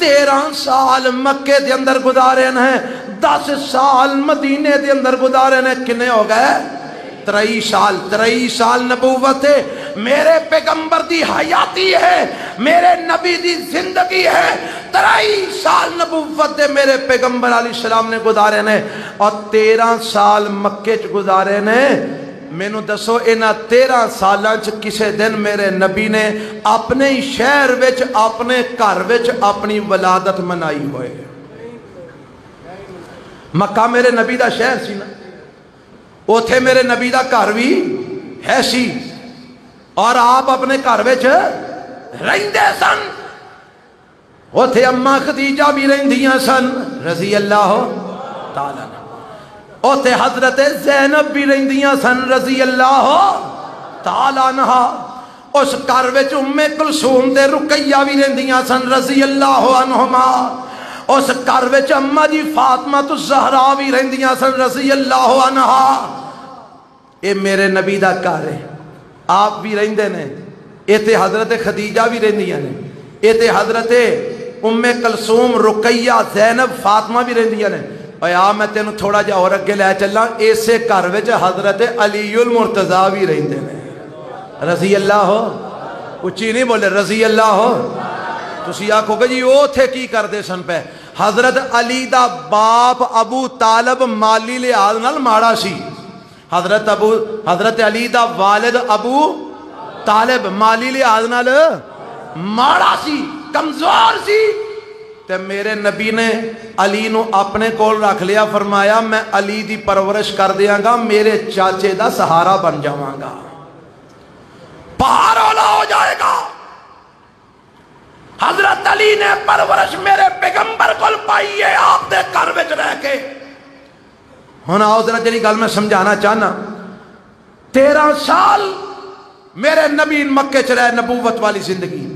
13 سال مکے دے اندر گزارے ہیں 10 سال مدینے دے اندر گزارے ہیں کنے ہو گئے 23 سال نبوت ہے میرے پیغمبر دی حیاتی ہے میرے نبی دی زندگی ہے 23 سال نبوت ہے میرے پیغمبر علیہ السلام نے گزارے ہیں اور 13 سال مکے چ گزارے ہیں مینو دسو انہاں 13 سالاں چ کسے دن میرے نبی نے اپنے ہی شہر وچ اپنے گھر وچ اپنی ولادت منائی ہوئے؟ مکہ میرے نبی دا شہر سی نا، اوتھے میرے نبی دا گھر بھی ہے سی، اور آپ اپنے گھر وچ رہندے سن، اوتھے اماں خدیجہ بھی رہندیاں سن رضی اللہ تعالی عنہ، اوتھے حضرت زینب بھی رہندیاں سن رضی اللہ تعالی عنہ، اس گھر وچ ام کلثوم تے رقیہ بھی رہندیاں سن رضی اللہ عنہما، اس گھر وچ اماں جی فاطمہ الزہرا بھی رہندیاں سن رضی اللہ عنہا۔ اے میرے نبی دا گھر ہے، آپ بھی رہندے نے، اے تے حضرت خدیجہ بھی رہندیاں نے، اے تے حضرت ام کلثوم رقیہ زینب فاطمہ بھی رہندیاں نے۔ اور میں تینوں تھوڑا جا اور اگے لے چلا، اسے گھر وچ حضرت علی المرتضیٰ بھی رہندے نے رضی اللہ ہو، اچھی نہیں بولے رضی اللہ ہو۔ تسی آکھو گے جی او تھے کی کر دے سن پہ؟ حضرت علی دا باپ ابو طالب مالی لحاظ نال ماڑا سی، حضرت علی دا والد ابو طالب مالی لحاظ نال ماڑا سی، کمزور سی، تے میرے نبی نے علی نو اپنے کول رکھ لیا، فرمایا میں علی دی پرورش کر دیاں گا، میرے چاچے دا سہارا بن جاواں گا، پہاڑ اولا ہو جائے گا۔ حضرت علی نے پرورش میرے پیغمبر کول پائی ہے، آپ دے گھر وچ رہ کے۔ ہن آؤ ذرا جڑی گل میں سمجھانا چاہنا، 13 سال میرے نبی مکے چ رہے، نبوت والی زندگی،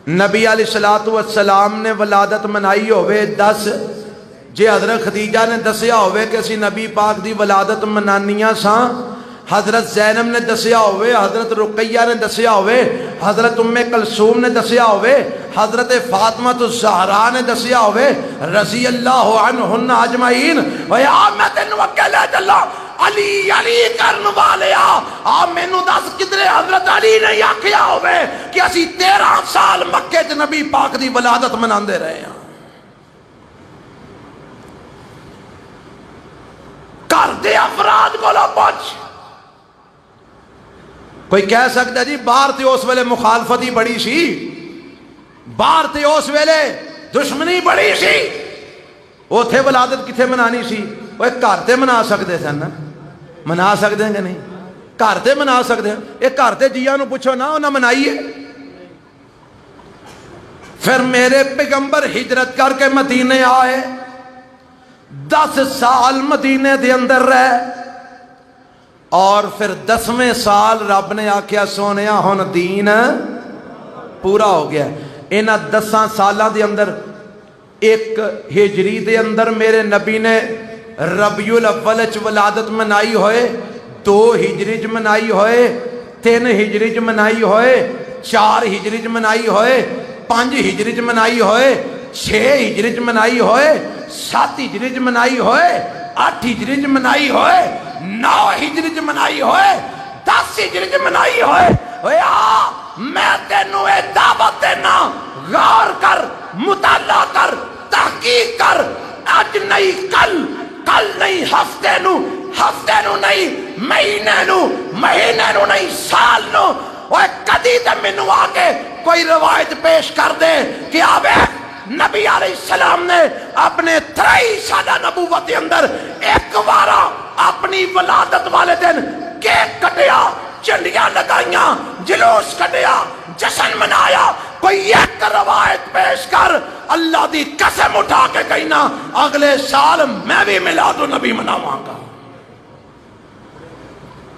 نبی علیہ السلام نے ولادت منائی ہوئے 10، جے حضرت خدیجہ نے دسیا ہوئے کہ اسی نبی پاک دی ولادت منانیاں ساں، حضرت زینب نے دسیا ہوئے، حضرت رقیہ نے دسیا ہوئے، حضرت ام کلثوم نے دسیا ہوئے، حضرت فاطمہ الزہرا نے دسیا ہوئے رضی اللہ عنہن اجمعین۔ ویا میں تینوں اگے لے چلا، علی علی کرن والے آ مینوں دس کدھرے حضرت علی نے آکھیا ہوئے کہ اسی 13 سال مکے چ نبی پاک دی ولادت مناندے رہے ہیں؟ گھر دے افراد کو لو پوچھ، کوئی کہہ سکتا جی باہر تے اس ویلے مخالفت ہی بڑی سی، باہر تے اس ویلے دشمنی بڑی سی، اوتھے ولادت کتھے منانی سی؟ وہ گھر تے منا سکتے سن نا، منا سکتے ہیں کہ نہیں؟ گھر تے منا سکتے ہیں، ایک گھر تے جیاں نو پوچھو نا انہاں منائیے۔ پھر میرے پیغمبر ہجرت کر کے مدینے آئے، 10 سال مدینے دے اندر رہے، اور پھر 10ویں سال رب نے آکھیا سونیا ہن دین پورا ہو گیا۔ انہاں 10 سالاں دے اندر ایک ہجری دے اندر میرے نبی نے ربیع الاول چ ولادت منائی ہوئے، 2 ہجری چ منائی ہوئے، 3 ہجری چ منائی ہوئے، 4 ہجری چ منائی ہوئے، 5 ہجری چ منائی ہوئے، 6 ہجری چ منائی ہوئے، 7 ہجری چ منائی ہوئے، 8 ہجری چ منائی ہوئے، 9 ہجری چ منائی ہوئے، 10 ہجری چ منائی ہوئے۔ میں تینوں اے دعوت دینا، غور کر، مطالعہ کر، تحقیق کر، اج نہیں کل، کل نہیں ہفتے نو نہیں مہینے نو نہیں سال نو، اوے کدی تے مینوں آ کے کوئی روایت پیش کر دے کہ آوے نبی علیہ السلام نے اپنے 23 سالہ نبوت کے اندر ایک بارہ اپنی ولادت والے دن کیک کٹیا، چنڈیاں لگائیاں، جلوس کٹیا، جشن منایا، کوئی ایک روایت پیش کر، اللہ دی قسم اٹھا کے کہنا اگلے سال میں بھی میلاد النبی مناواں گا۔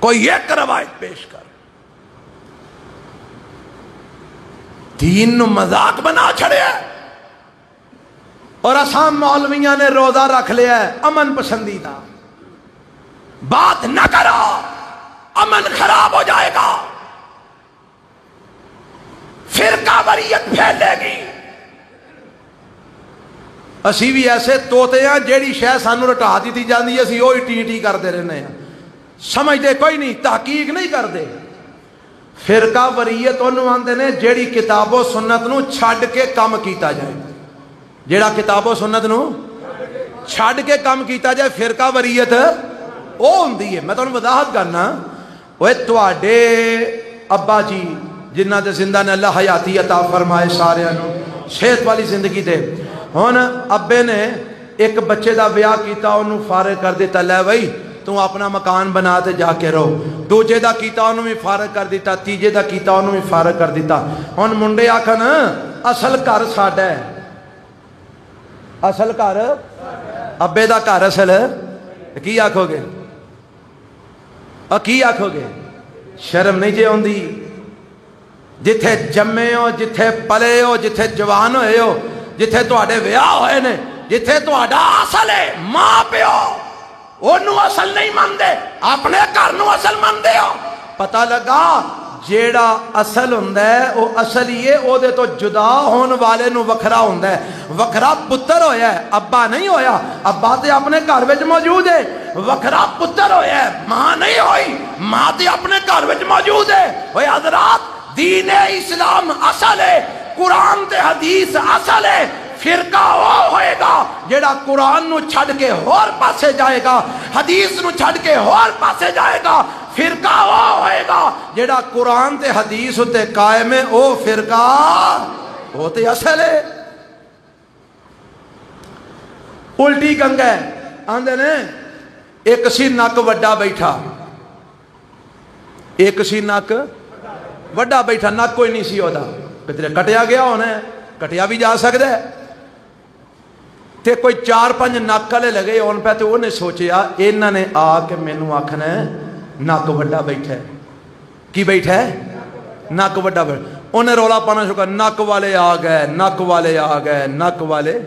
کوئی ایک روایت پیش کر۔ دین نو مذاق بنا چھڑیا ہے، اور اسام مولویاں نے روزہ رکھ لیا ہے امن پسندیدہ، بات نہ کرو امن خراب ہو جائے گا، فرقہ واریت پھیلے گی۔ اسی بھی ایسے توتے ہیں جیڑی شے سانو رٹا دیتی جاندی ہے، اسی وہی ٹی ٹی کرتے رہنے ہیں، سمجھتے کوئی نہیں، تحقیق نہیں کرتے۔ فرقہ واریت انہوں آندے نے جیڑی کتاب و سنت نو چھڈ کے کام کیتا جائے، جیڑا کتاب و سنت نو چھڈ کے کام کیتا جائے فرقہ واریت وہ ہوندی ہے. میں تمہیں وضاحت کرنا وہ تواڈے ابا جی جنہ دے زندہ نے اللہ حیاتی عطا فرمائے سارے صحت والی زندگی دے. ہن ابے نے ایک بچے دا بیاہ کیتا انہوں فارغ کر دیتا لے بھائی تو اپنا مکان بنا تے جا کے رہو. دوجے دا کیتا انہوں بھی فارغ کر دیتا. تیجے دا کیتا انہوں بھی فارغ کر دیتا. ہن منڈے آکھن اصل گھر ساڈا ہے. اصل گھر ابے دا گھر اصل کی آکھو گے؟ کی آکھو گے؟ شرم نہیں جے ہوندی؟ جتھے جمے ہو جتھے پلے ہو جتھے جوان ہوئے ہو جتھے تواڈے ویاہ ہوئے نے جتھے تواڈا اصل ہے ماں پیو انہوں اصل نہیں مندے اپنے گھر نو اصل مندے ہو. پتہ لگا جیڑا اصل ہوندا ہے او اصل ہی ہے او دے تو جدا ہون والے نو وکھرا ہوندا ہے. وکھرا پتر ہویا ہے ابا نہیں ہویا. ابا تے اپنے گھر وچ موجود ہے. وکھرا پتر ہویا ہے ماں نہیں ہوئی. ماں تے اپنے گھر وچ موجود ہے. اوے حضرات دین اسلام اصل ہے. قرآن تے حدیث اصل ہے. فرقہ وہ ہوئے گا جیڑا قرآن نو چھڑ کے اور پاسے جائے گا حدیث نو چھڑ کے اور پاسے جائے گا. فرقہ وہ ہوئے گا جیڑا قرآن تے حدیث تے قائم ہے او فرقہ وہ تے اصل ہے. الٹی گنگا ہے آندے نے ایک سی نک وڈا بیٹھا ایک سی نک وڈا بیٹھا نک کوئی نہیں سی ہوتا کتنے کٹیا گیا ہونا ہے کٹیا بھی جا سکتا ہے. تے کوئی 4-5 نک والے لگے ہون پہ تے انہیں سوچیا انہاں نے آ کے مینوں آکھنا ہے نک وڈا بیٹھا ہے. کی بیٹھا ہے؟ نک وڈا بیٹھا. انہیں رولا پانا شروع کر نک والے آ گئے نک والے آ گئے نک والے.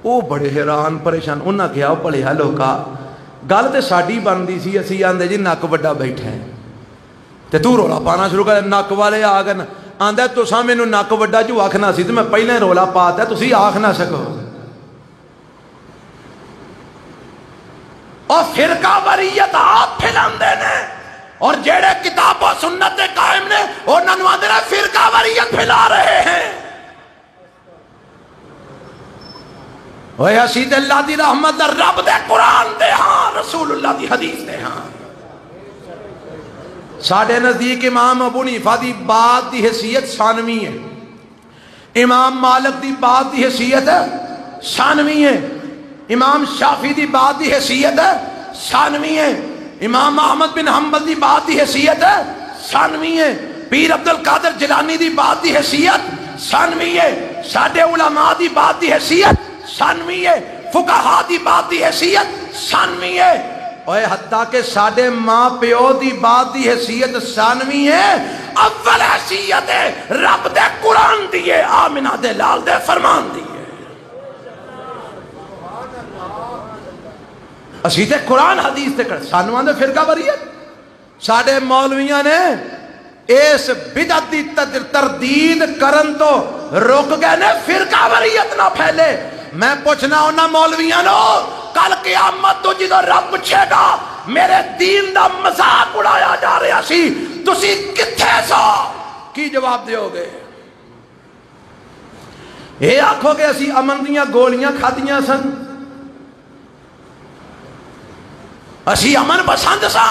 وہ بڑے حیران پریشان. انہاں کہا بھلیا لوکا گل تے ساڈی بنتی سی اسی آندے جی نک وڈا بیٹھا ہے تے تو رولا پانا شروع کر نک والے آ گئے. آندا تساں مینوں نک وڈا جو آکھنا سی تے میں پہلے رولا پاتا تسی آکھ نہ سکو. اور فرقہ وریت آپ پھیلاندے نے اور جیڑے کتاب و سنت قائم نے انہاں نوں آندے نے فرقہ وریت پھیلا رہے ہیں. اوے اسی تے اللہ دی رحمت دا رب دے قرآن دے ہاں رسول اللہ دی حدیث دے ہاں. ساڈے نزدیک امام ابو حنیفہ دی بات دی حیثیت ثانوی ہے. امام مالک دی بات دی حیثیت ثانوی ہے. امام شافعی دی بات دی حیثیت ثانوی ہے. امام احمد بن حنبل دی بات دی حیثیت ثانوی ہے. پیر عبد القادر جیلانی دی بات دی حیثیت ثانوی ہے. ساڈے علماء دی بات دی حیثیت ثانوی ہے. فقہاء دی بات دی حیثیت ثانوی ہے. اوے حتیٰ کہ ساڈے ماں پیو دی بات دی حیثیت ثانوی ہے. اول حیثیت ہے رب دے قرآن دی ہے آمنہ دے لال دے فرمان دی ہے. اسی تے قرآن حدیث تے کر سانواں دے فرقہ وریت. ساڈے مولویاں نے اس بدعت دی تردید کرن تو روک گئے نے فرقہ وریت نہ پھیلے. میں پوچھنا انہاں مولویاں نو کل قیامت تو جدو رب پوچھے گا میرے دین دا مذاق اڑایا جا رہا سی تسی کتھے سو کی جواب دیو گے؟ یہ آکھو کہ اسی امن دیاں گولیاں کھادیاں سن اسی امن پسند سا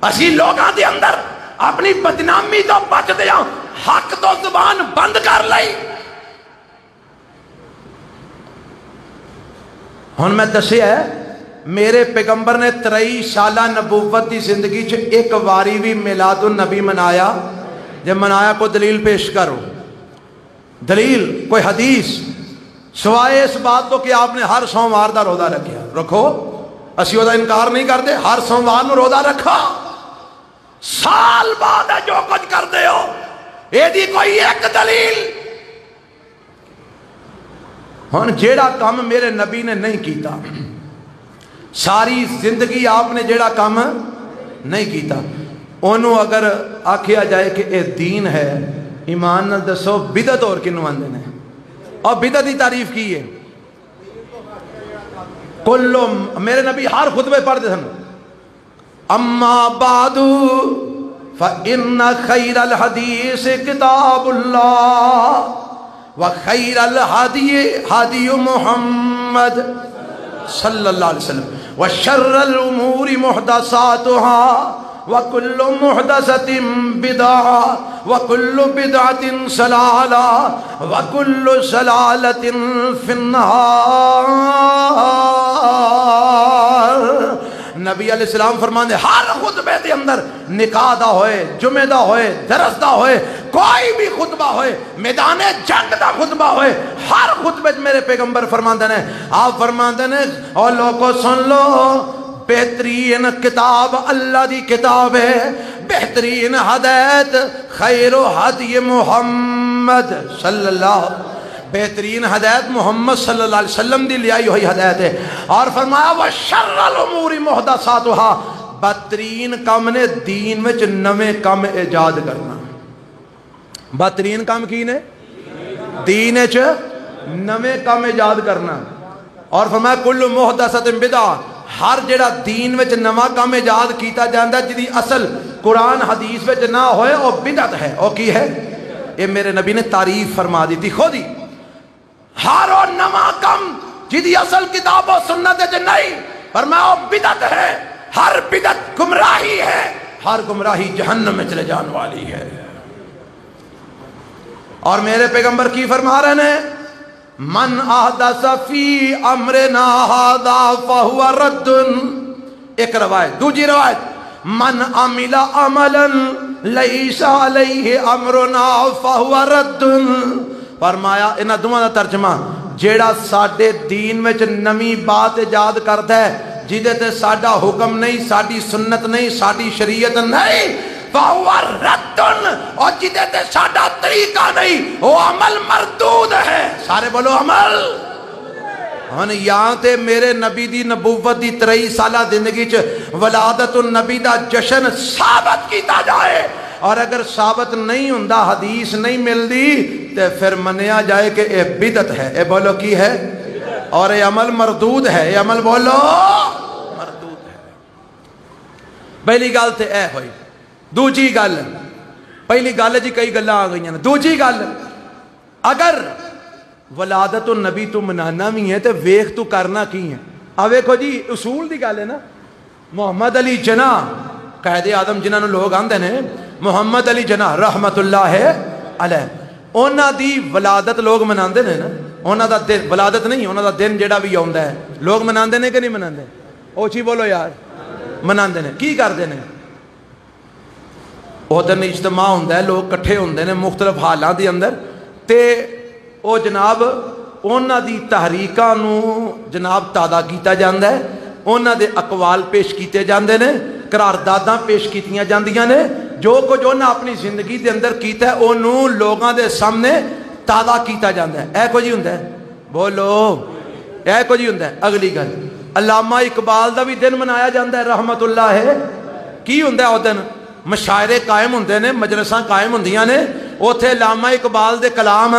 اسی لوگاں دے اندر اپنی بدنامی تو بچ دیا حق تو زبان بند کر لئی. ہن میں دسیا ہے میرے پیغمبر نے 23 سالہ نبوت دی زندگی چ ایک واری بھی میلاد النبی منایا؟ جب منایا کوئی دلیل پیش کرو. دلیل کوئی حدیث سوائے اس بات تو کہ آپ نے ہر سوموار دا روزہ رکھیا. رکھو اسی وہ انکار نہیں کرتے. ہر سوموار نو روزہ رکھا سال بعد جو کچھ کر دے ہو یہ دی کوئی ایک دلیل. ہن جیڑا کام میرے نبی نے نہیں کیتا ساری زندگی آپ نے جیڑا کام نہیں کیتا انہوں اگر آکھیا جائے کہ اے دین ہے ایمان نہ دسو بدعت اور کنوں آندے نے اور بدعت دی تعریف کی ہے. کلو میرے نبی ہر خطبے پڑھتے سن اما بعد فإن خیر الحدیث کتاب اللہ وخیر الحدی حدی محمد صلی اللہ علیہ وسلم وشر الامور محدثاتها وکل محدثۃ بدعہ وکل بدعۃ ضلالہ وکل ضلالۃ فی النار۔ نبی علیہ السلام فرماندے ہر خطبے دے اندر نکاح دا ہوئے، جمعے دا ہوئے، درس دا ہوئے، کوئی بھی خطبہ ہوئے، میدان جنگ دا خطبہ ہوئے، ہر خطبے میرے پیغمبر فرماندے نے، آپ فرماندے نے اور لوگوں سن لو، بہترین کتاب اللہ دی کتاب ہے، بہترین ہدایت خیر و ہدی محمد صلی اللہ، بہترین ہدایت محمد صلی اللہ علیہ وسلم دی لیائی ہوئی ہدایت ہے۔ اور فرمایا وَشَرَّ الْأُمُورِ مُحْدَثَاتُهَا، بدترین کام نے دین وچ نویں کام ایجاد کرنا۔ بدترین کام کی نے دین وچ نویں کام ایجاد کرنا۔ اور فرمایا کل محدثۃ بدعہ، ہر جڑا دین وچ نواں کام ایجاد کیتا جاندا ہے جدی اصل قرآن حدیث وچ نہ ہوئے او بدعت ہے۔ او کی ہے؟ یہ میرے نبی نے تعریف فرما دی تھی خود ہی، ہر اور نواں کام جدی اصل کتاب و سنت وچ نہیں، فرمایا او بدعت ہے، ہر بدعت گمراہی ہے، ہر گمراہی جہنم میں چلے جان والی ہے۔ اور میرے پیغمبر کی فرما رہے ہیں من احدث فی امرنا ھذا فہو رد، ایک روایت۔ دوسری روایت من عمل عملا لیس علیہ امرنا فہو رد، فرمایا انہاں دوواں دا ترجمہ جیڑا ساڈے دین وچ نویں بات ایجاد کردا ہے جہدے تے ساڈا حکم نہیں، ساڈی سنت نہیں، ساڈی شریعت نہیں، فہو رد، اور جہدے تے ساڈا طریقہ نہیں وہ عمل مردود ہے۔ سارے بولو عمل۔ ہن یہاں تے میرے نبی دی نبوت دی 23 سالہ زندگی چ ولادت النبی دا جشن ثابت کیتا جائے، اور اگر ثابت نہیں ہوندا، حدیث نہیں ملدی، تے پھر منیا جائے کہ اے بدعت ہے۔ اے بولو کی ہے؟ اور اے عمل مردود ہے۔ اے عمل بولو مردود ہے۔ پہلی گل تے اے ہوئی۔ دوجی گل، پہلی گل جی کئی گلاں آ گئی ہیں، دوجی گل اگر ولادت النبی تو منانا بھی ہے تو ویخ تو کرنا کی ہے؟ اب ویکھو جی اصول دی گل ہے نا، محمد علی جناح قائد اعظم جنہاں نو لوگ آندے نے محمد علی جناح رحمت اللہ علیہ، انہاں دی ولادت لوگ مناندے نے نا، انہاں دا دن ولادت نہیں، انہاں دا دن جڑا بھی آوندا ہے لوگ مناندے نے کہ نہیں مناندے؟ اوچی بولو یار، مناندے نے۔ کی کردے نے؟ وہ دن اجتماع ہوندہ ہے، لوگ کٹھے ہوندے نے مختلف حالاں دی اندر، تے او جناب اونا دی تحریکاں نو جناب تازہ کیتا جاندہ ہے، اونا دے اقوال پیش کیتے جاندے نے، قرارداداں پیش کیتیاں جاندیاں نے، جو کچھ اونا اپنی زندگی دے اندر کیتا ہے انہوں لوگاں دے سامنے تازہ کیتا جاندہ ہے۔ اے کو جی ہوندہ ہے؟ بولو اے کو جی ہوندہ ہے؟ اگلی گل علامہ اقبال دا بھی دن منایا جاندہ ہے رحمت اللہ ہے۔ کی ہوندہ ہے او دن؟ مشاعرے قائم ہوندے نے، مجلساں قائم ہوندیاں نے، اوتھے علامہ اقبال دے کلام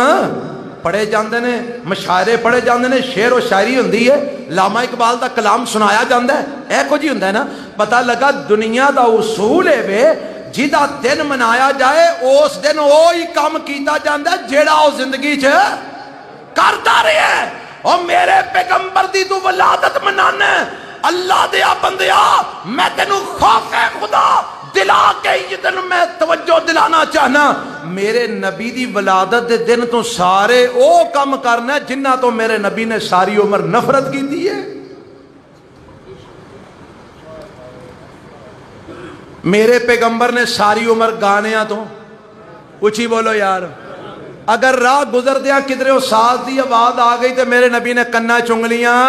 پڑھے جاندے نے، مشاعرے پڑھے جاندے نے، شعر و شاعری ہوندی ہے، علامہ اقبال دا کلام سنایا جاندہ ہے۔ اے کچھ ہی ہوندا ہے نا۔ پتہ لگا دنیا دا اصول ہے وے جہاں دن منایا جائے اس دن وہی کام کیتا جاندہ ہے جیڑا او زندگی چ کرتا رہے ہے۔ اور میرے پیغمبر دی تو ولادت منانا ہے، اللہ دیا بندیا میں تینو خوف خدا دلا کے یہ دن میں توجہ دلانا چاہنا، میرے نبی دی ولادت دے دن تو سارے او کم کرنا ہے جنہ تو میرے نبی نے ساری عمر نفرت کی دی ہے۔ میرے پیغمبر نے ساری عمر گانیاں تو اچھی بولو یار، اگر راہ گزر دیا کدھرے وہ ساز دی آواز آ گئی تو میرے نبی نے کنا چنگلیاں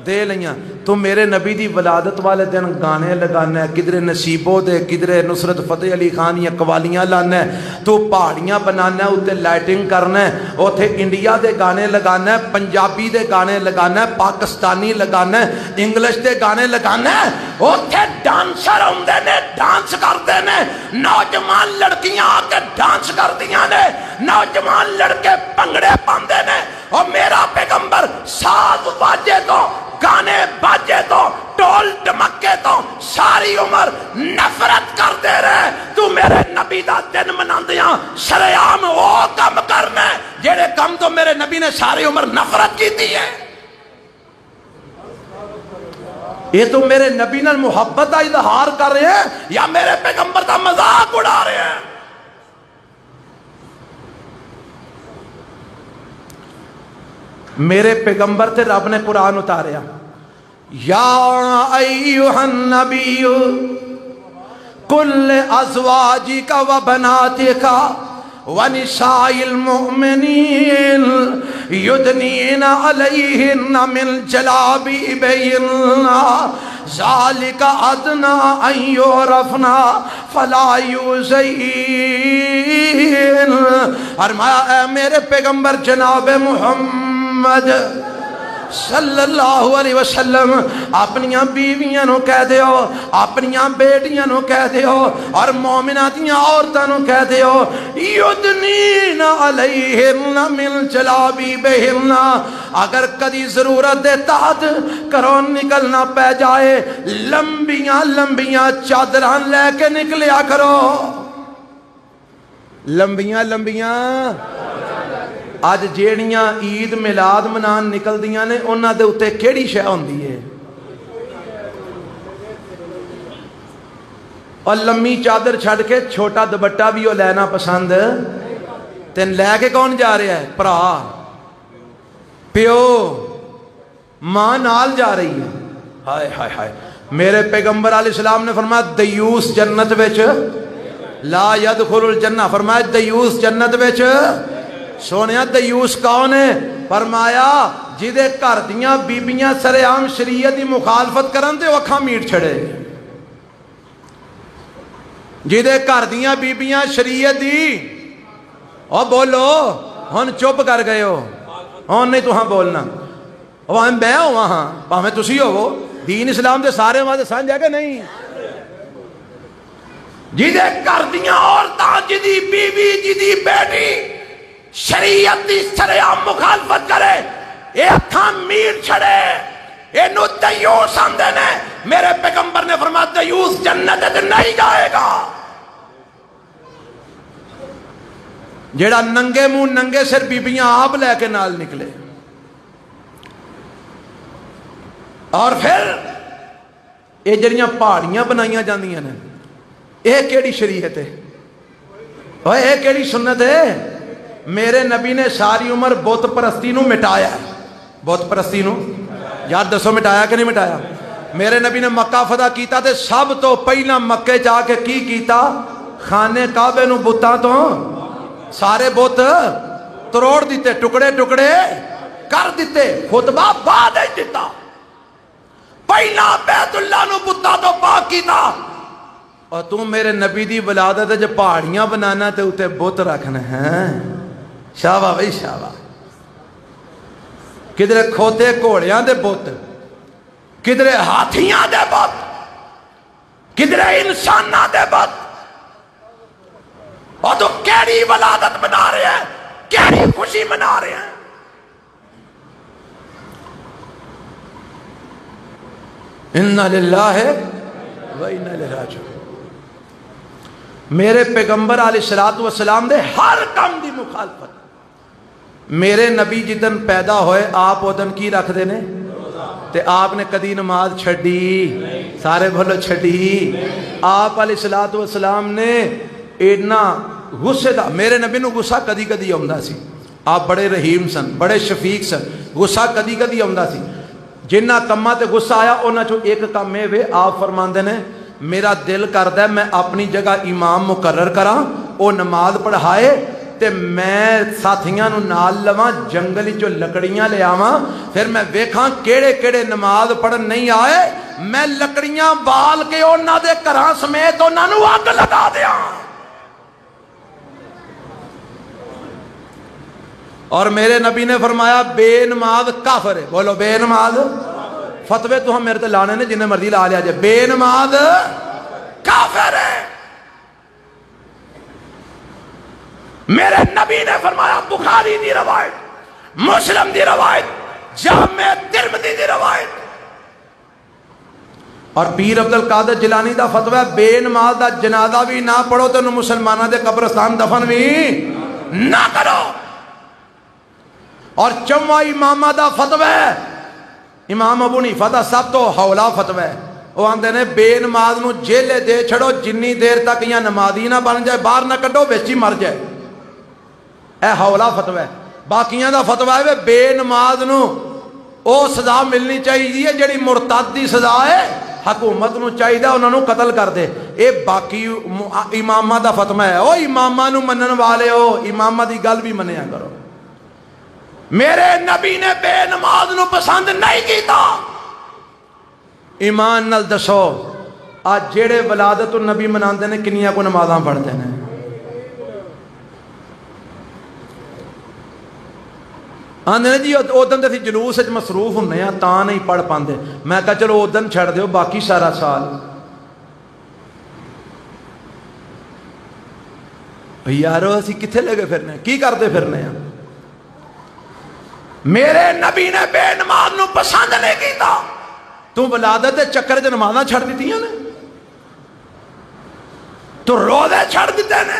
دے لیاں۔ تو میرے نبی دی ولادت والے دن گانے لگانا ہے، کدھرے نصیبوں دے، کدھرے نصرت فتح علی خان یا قوالیاں لانا ہے، تو پہاڑیاں بنانا ہے، اتنے لائٹنگ کرنا ہے، اتنے انڈیا دے گانے لگانا ہے، پنجابی دے گانے لگانا ہے، پاکستانی لگانا ہے، انگلش دے گانے لگانا ہے، اتنے ڈانسر ہوندے نے ڈانس کرتے نے، نوجوان لڑکیاں آ کے ڈانس کردیاں نے، نوجوان لڑکے پنگڑے پاندے نے، اور میرا پیغمبر ساز باجے تو گانے باجے تو ٹول ڈمکے تو ساری عمر نفرت کرتے رہے۔ تو میرے نبی دا دن مناندیاں شریعام وہ کم کرنا ہے جیڑے کم تو میرے نبی نے ساری عمر نفرت کی دی ہے۔ یہ تو میرے نبی نال محبت کا اظہار کر رہے ہیں یا میرے پیغمبر کا مذاق اڑا رہے ہیں؟ میرے پیغمبر تے رب نے قرآن اتاریا، یا ایھا النبی قل ازواجک و بناتک ونساء المؤمنین یدنین علیہن من جلابیبہن ذالک ادنی ان یعرفن فلا یؤذین۔ فرمایا اے میرے پیغمبر جناب محمد صلی اللہ علیہ وسلم اپنیاں بیویاں نو کہہ دیو، اپنیاں بیٹیاں نو کہہ دیو اور مومنات دیاں عورتاں نو کہہ دیو یدنین علیہن من جلابیبہن، اگر کدی ضرورت دے تحت کرو نکلنا پہ جائے لمبیاں لمبیاں چادراں لے کے نکلیا کرو، لمبیاں لمبیاں۔ آج جیڑیاں عید میلاد منان نکل دیاں نے انہاں دے اتے کیڑی شے ہوندی ہے؟ اور لمبی چادر چھڑ کے چھوٹا دوپٹہ بھی وہ لینا پسند، تین لے کے کون جا رہا ہے؟ پرا پیو ماں نال جا رہی ہے۔ ہائے ہائے ہائے، میرے پیغمبر علیہ السلام نے فرمایا دیوس جنت وچ لا یدخل الجنہ، فرمایا دیوس جنت وچ۔ سونیا دیوس کون ہے؟ فرمایا جدے گھر دیاں بیبیاں سرعام شریعت دی مخالفت کرن تے اکھاں میٹ چھڑے، جدے گھر دیاں بیبیاں شریعت دی او بولو ہن چپ کر گئے ہو، ہن نہیں تہاں بولنا، وہاں میں ہو وہاں پاویں تسی ہو، دین اسلام دے سارے وہاں دے سانجھ ہے کہ نہیں؟ جدے گھر دیاں عورتاں جدی بیوی جدی بیٹی شریعت دی سرعام مخالفت کرے اے اکھاں میٹ چھڑے، اینو دیوس آندے نے۔ میرے پیغمبر نے فرمایا دیوس جنت تے نہیں جائے گا۔ جیڑا ننگے منہ ننگے سر بیبیاں آپ لے کے نال نکلے، اور پھر اے جڑیاں پہاڑیاں بنائیاں جاندیاں نے، اے کیڑی شریعت ہے؟ اوے اے کیڑی سنت ہے؟ میرے نبی نے ساری عمر بت پرستی نو مٹایا، بت پرستی نو یار دسو مٹایا کہ نہیں مٹایا؟ میرے نبی نے مکہ فتح کیتا تے سب تو پہلا مکے جا کے کی کیتا؟ خانے کعبے نو بتاں تو سارے بت تروڑ دیتے، ٹکڑے ٹکڑے کر دیتے، خطبہ بعد ہی دیتا، پہلا بیت اللہ نو بتاں تو پاک کیتا۔ اور تم میرے نبی دی ولادت جو پہاڑیاں بنانا تے اتے بت رکھنا ہے؟ شابہ بھائی شابہ، کدھرے کھوتے گھوڑیاں دے بت، کدھرے ہاتھیاں دے بت، کدھرے انساناں دے بت، اور تو کیڑی ولادت بنا رہے ہیں، کیڑی خوشی منا رہے ہیں؟ اِنَّا لِلَّهِ وَإِنَّا إِلَيْهِ رَاجِعُونَ۔ میرے پیغمبر علیہ السلام دے ہر کام دی مخالفت۔ میرے نبی جدن پیدا ہوئے آپ ادن کی رکھ دینے تے آپ نے کدی نماز چھڑی؟ سارے بھولو چھڑی؟ آپ علیہ السلام نے ایڈنا غصے دا، میرے نبی نو غصہ کدی کدی آمدہ سی، آپ بڑے رحیم سن، بڑے شفیق سن، غصہ کدی کدی آمدہ سی، جنہ کمہ تے غصہ آیا انہاں چو ایک کم میں وے آپ فرماندے نے میرا دل کردہ میں اپنی جگہ امام مقرر کراں، او نماز پڑھائے تے میں ساتھیاں نو نال لواں جنگلی جو لکڑیاں لے آواں، پھر میں ویکھاں کیڑے کیڑے نماز پڑھن نہیں آئے، میں لکڑیاں بال کے انہاں دے گھراں سمیت انہاں نو اگ لگا دیاں۔ اور میرے نبی نے فرمایا بے نماز کافر ہے، بولو بے نماز۔ فتوے تو ہم میرے تے لانے نے جنہیں مرضی لا لیا جائے، بے نماز کافر ہے۔ میرے نبی نے فرمایا بخاری دی روایت، مسلم دی روایت، جامع ترمذی دی روایت، اور پیر عبد القادر جیلانی دا فتوہ بے نماز دا جنازہ بھی نہ پڑھو تو مسلمانہ دے قبرستان دفن بھی نہ کرو۔ اور چموا امامہ دا فتوہ امام ابو حنیفہ دا سب تو ہولا فتوی ہے، وہ آندے نے بے نماز نو جیلے دے چھڑو جنی دیر تک یا نمازی نہ بن جائے، باہر نہ کڈو وچ ہی مر جائے، اے ہولا فتوی ہے۔ باقیاں دا فتوی ہے بے نماز نو او سزا ملنی چاہیے جڑی مرتد دی سزا ہے، حکومت نو چاہیے انہاں نو قتل کر دے۔ اے باقی امامہ دا فتوی ہے، او امامہ نو منن والے ہو امامہ دی گل بھی منیا کرو۔ میرے نبی نے بے نماز نو پسند نہیں کیتا۔ ایمان نال دسو آج جیڑے ولادت النبی مناندے نے کنیاں کو نمازاں پڑھتے ہیں؟ آندے نے جی اودن تے جلوس وچ مصروف ہوندے ہیں تاں نہیں پڑھ پاندے، میں کہا چلو اودن چھڑ دیو باقی سارا سال یارو اسی کتھے لگے پھرنے کی کرتے پھرنے ہیں؟ میرے نبی نے بے نماز نو پسند نہیں کیتا، تو ولادت دے چکر چ نمازاں چھڑ دیتیاں نے، تو روزے چھڑ دیتے نے،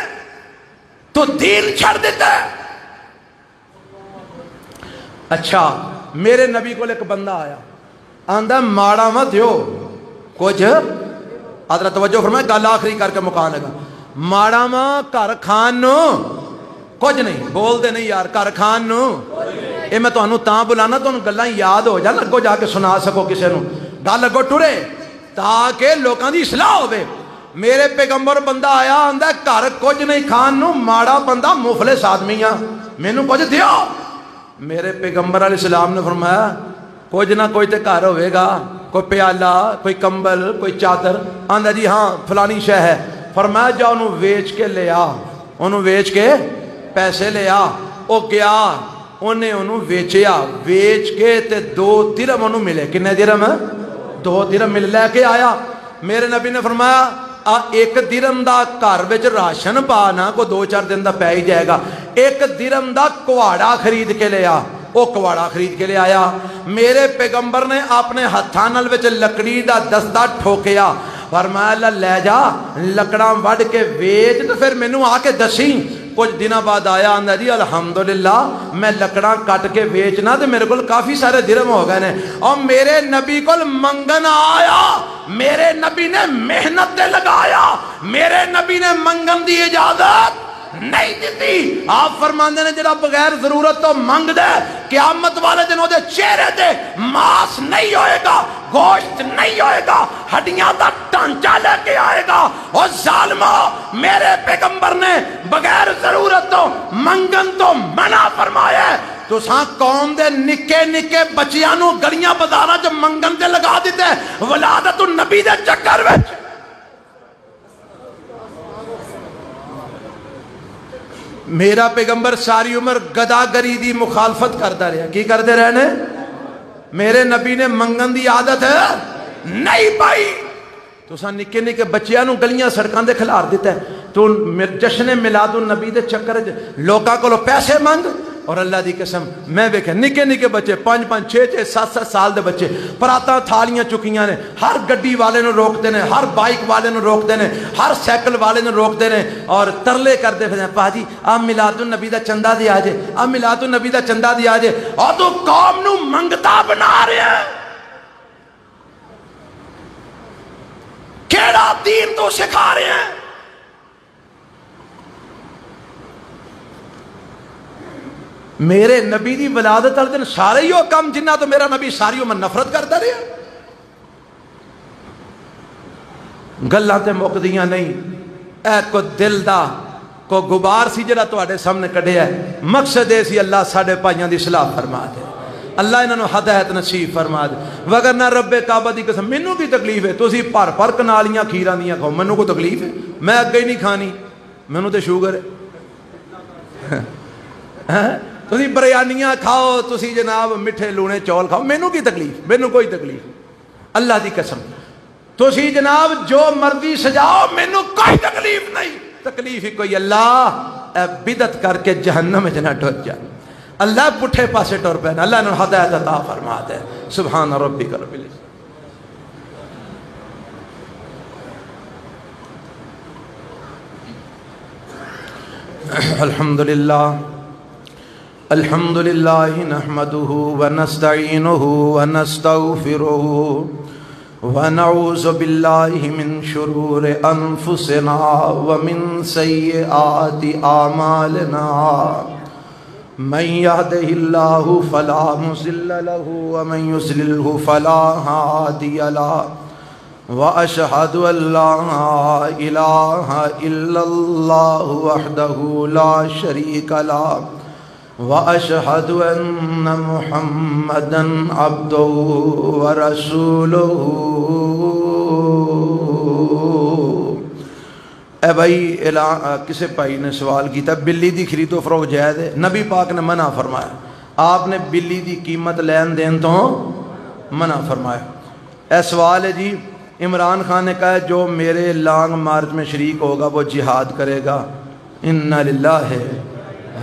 تو دین چھڑ دیتے۔ اچھا میرے نبی کو ایک بندہ آیا آندہ ماڑا مت دیو کچھ، حضرت توجہ فرمائے گل آخری کر کے مکان لگا، ماڑا ماں گھر کھان نو کچھ نہیں بول دے نہیں یار، گھر کھان نو اے میں تو انہوں تاں بلانا تو انہوں گلہ یاد ہو جا لگو جا کے سنا سکو کسے نو گل لگو ٹورے تاکہ لوکاں دی اصلاح ہوئے۔ میرے پیغمبر بندہ آیا آندہ گھر کچھ نہیں کھان نو، ماڑا بندہ مفلس آدمیاں میں نو کچھ دیو۔ میرے پیغمبر علیہ السلام نے فرمایا کچھ نہ کوئی تے گھر ہوئے گا، کوئی پیالہ کوئی کمبل کوئی چادر، آندہ جی ہاں فلانی شے ہے، فرمایا جا انہوں ویچ کے لے آ، انہوں ویچ کے پیسے لے آ۔ او گیا انہوں ویچیا، ویچ کے تے 2 درہم انہوں ملے، کنے درہم؟ 2 درہم مل لے کے آیا۔ میرے نبی نے فرمایا 1 درہم دا گھر وچ راشن پانا کو 2-4 دن دا پہ ہی جائے گا، 1 درہم دا کواڑا خرید کے لے آ۔ وہ کواڑا خرید کے لے آیا۔ میرے پیغمبر نے اپنے ہتھاں نال وچ لکڑی دا دستہ ٹھوکیا، فرمایا لے جا لکڑاں وڈ کے ویچ تو پھر مینوں آ کے دسی۔ کچھ دنوں بعد آیا آندا جی الحمدللہ میں لکڑاں کٹ کے ویچنا تے میرے کول کافی سارے درہم ہو گئے نے، اور میرے نبی کول منگن آیا، میرے نبی نے محنت تے لگایا، میرے نبی نے منگن دی اجازت نہیں دیتی۔ آپ فرماندے نے جڑا بغیر ضرورت تو منگ دے قیامت والے دن دے چہرے تے ماس نہیں ہوئے گا، گوشت نہیں ہوئے گا، ہڈیاں دا ٹانچہ لے کے آئے گا۔ اور ظالمہ میرے پیغمبر نے بغیر ضرورت تو منگن تو منع فرمایا ہے، تو ساں قوم دے نکے نکے بچیاں نو گلیاں بازاراں چ منگن تے لگا دیتے ولادت النبی دے چکر وچ۔ میرا پیغمبر ساری عمر گداگری دی مخالفت کرتا رہا، کی کرتے رہنے؟ میرے نبی نے منگن دی عادت ہے نہیں پائی، تو سا نکے نکے بچیاں نو گلیاں سڑکاں دے کھلار دیتا ہے، تو جشن میلاد النبی دے چکر لوکاں کو پیسے مانگ۔ اور اللہ دی قسم میں دیکھیں نکے نکے بچے 5-5 6-6 7-7 سال دے بچے پراتاں تھالیاں چکیاں نے، ہر گڈی والے نو روکتے نے، ہر بائک والے نو روکتے نے، ہر سائیکل والے نو روکتے نے، اور ترلے کرتے پھر پا جی آپ میلاد النبی دا چندہ دیا جے، آپ میلاد النبی دا چندہ دیا جے، اور تو قوم نو منگتا بنا رہے ہیں۔ کیڑا دین تو سکھا رہے ہیں؟ میرے نبی دی ولادت والے دن سارے ہی وہ کام جنہ تو میرا نبی ساری عمر نفرت کرتا رہا، گلاں تے مکدیاں نہیں۔ اے کو دل دا کو غبار سی جڑا تواڈے سامنے کڈیا ہے، مقصد اے سی اللہ ساڈے بھائیاں دی اصلاح فرما دے، اللہ انہاں نو ہدایت نصیب فرما دے، وگرنہ رب کعبہ دی قسم مینوں کی تکلیف ہے، تسی پر پر کنالیاں کھیراں دیاں کھاؤ، مینوں کو تکلیف ہے، میں اگے ہی نہیں کھانی، مینوں تے شوگر ہے، تسی بریانیاں کھاؤ، تسی جناب میٹھے لونے چول کھاؤ، مینوں کی تکلیف، مینوں کوئی تکلیف، اللہ دی قسم تسی جناب جو مرضی سجاؤ مینوں کوئی تکلیف نہیں، تکلیف ہی کوئی اللہ اے بدعت کر کے جہنم میں نہ ڈر جا، اللہ پٹھے پاسے ٹر پے، اللہ نے ہدایت عطا فرما دے، سبحان ربک رب العزت۔ الحمدللہ الحمدللہ نحمدہ ونستعینہ ونستغفرہ ونعوذ باللہ من شرور انفسنا ومن سیئات اعمالنا من یہدہ اللہ فلا مضل لہ ومن یضللہ فلا ہادی لہ واشہد ان لا الہ الا اللہ وحدہ لا شریک لہ واشہد ان محمدا عبدہ ورسولہ۔ اے بھائی کسی بھائی نے سوال کیا بلی دی خرید و فروخت جائز ہے؟ نبی پاک نے منع فرمایا، آپ نے بلی دی قیمت لین دین تو منع فرمایا۔ اے سوال ہے جی، عمران خان نے کہا جو میرے لانگ مارچ میں شریک ہوگا وہ جہاد کرے گا، انا للہ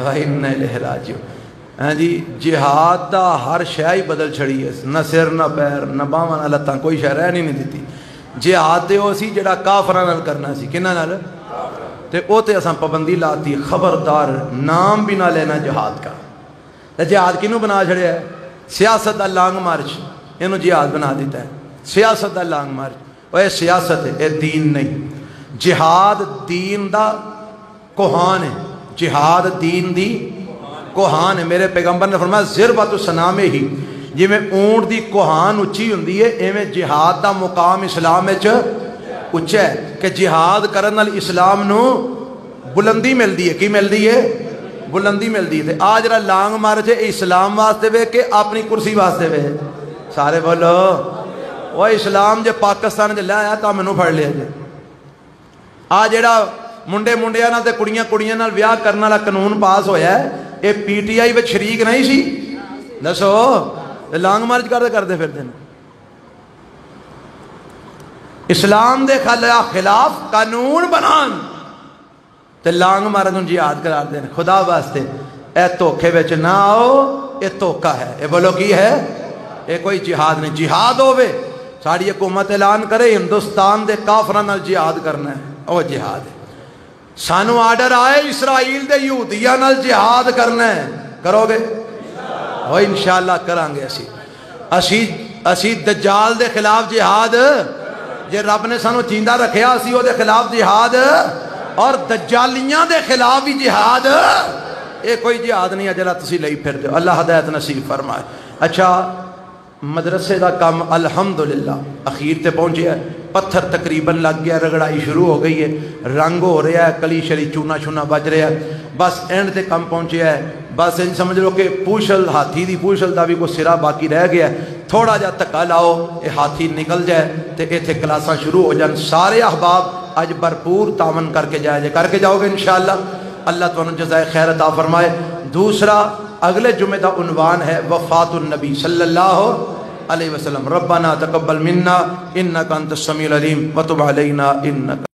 و انا الیہ راجعون۔ ہاں جی، جہاد دا ہر شے ہی بدل چھڑی ہے، نہ سر نہ پیر نہ باواں نہ لتاں، کوئی شے رہ نہیں دیتی۔ جہاد تے او سی جڑا کافراں نال کرنا سی، کناں نال؟ تے او تے اساں پابندی لاتی، خبردار نام بھی نہ لینا جہاد کا۔ تے جہاد کینوں بنا چھڑیا ہے؟ سیاست دا لانگ مارچ اینوں جہاد بنا دیتا ہے، سیاست دا لانگ مارچ۔ او اے سیاست ہے، اے دین نہیں۔ جہاد دین دا کوہان ہے، جہاد دین دی کوہان ہے۔ میرے پیغمبر نے فرمایا ذروۃ السنام ہی، جی میں اونٹ دی کوہان اچھی ہوندی ہے ایویں جہاد دا مقام اسلام وچ اچھا ہے کہ جہاد کرن نال اسلام نو بلندی ملدی ہے۔ کی ملدی ہے؟ بلندی ملدی ہے۔ تے آج جڑا لانگ مارچ ہے اسلام واسطے وے کہ اپنی کرسی واسطے وے؟ سارے بولو وہ اسلام جے پاکستان چ لے آیا تا مینوں پھڑ لیا جے۔ آ جڑا منڈے منڈیاں نال تے کڑیاں کڑیاں نال ویاہ کرن والا قانون پاس ہویا ہے، اے پی ٹی آئی وچ شریک نہیں سی؟ دسو لانگ مارچ کرتے پھرتے ہیں۔ اسلام دے خلاف قانون بنان تے لانگ مارچ نوں جہاد قرار دین۔ خدا واسطے اے دھوکھے وچ نہ آؤ، اے دھوکا ہے۔ اے بولو کی ہے؟ اے کوئی جہاد نہیں۔ جہاد ہوے ساری حکومت اعلان کرے ہندوستان دے کافراں نال جہاد کرنا ہے، او جہاد ہے۔ سانو آرڈر آئے اسرائیل دے یہودیاں نال جہاد کرنا ہے، کرو گے؟ وہ انشاءاللہ کریں گے۔ اسی دجال دے خلاف جہاد، جے رب نے سانو جیندہ رکھیا اسی او دے خلاف جہاد اور دجالیاں دے خلاف بھی جہاد۔ اے کوئی جہاد نہیں ہے جڑا تسی لئی پھر دے۔ اللہ ہدایت نصیب فرمائے۔ اچھا، مدرسے دا کام الحمدللہ اخیر تے پہنچے ہے، پتھر تقریباً لگ گیا، رگڑائی شروع ہو گئی ہے، رنگ ہو رہا ہے، کلی شری چونا چونا بج رہا ہے، بس اینڈ تے کم پہنچے ہے۔ بس ان سمجھ لو کہ پوچھل ہاتھی دی پوچھل دا بھی کوئی سرا باقی رہ گیا ہے، تھوڑا جا تکا لاؤ یہ ہاتھی نکل جائے تے ایتھے کلاساں شروع ہو جان۔ سارے احباب اج بھرپور تعاون کر کے جائے، کر کے جاؤ گے انشاءاللہ۔ اللہ تمہیں جزائے خیر عطا فرمائے۔ دوسرا اگلے جمعے دا عنوان ہے وفات النبی صلی اللہ علیہ وسلم۔ ربنا تقبل منا انک انت السمیع العلیم وتب علینا انک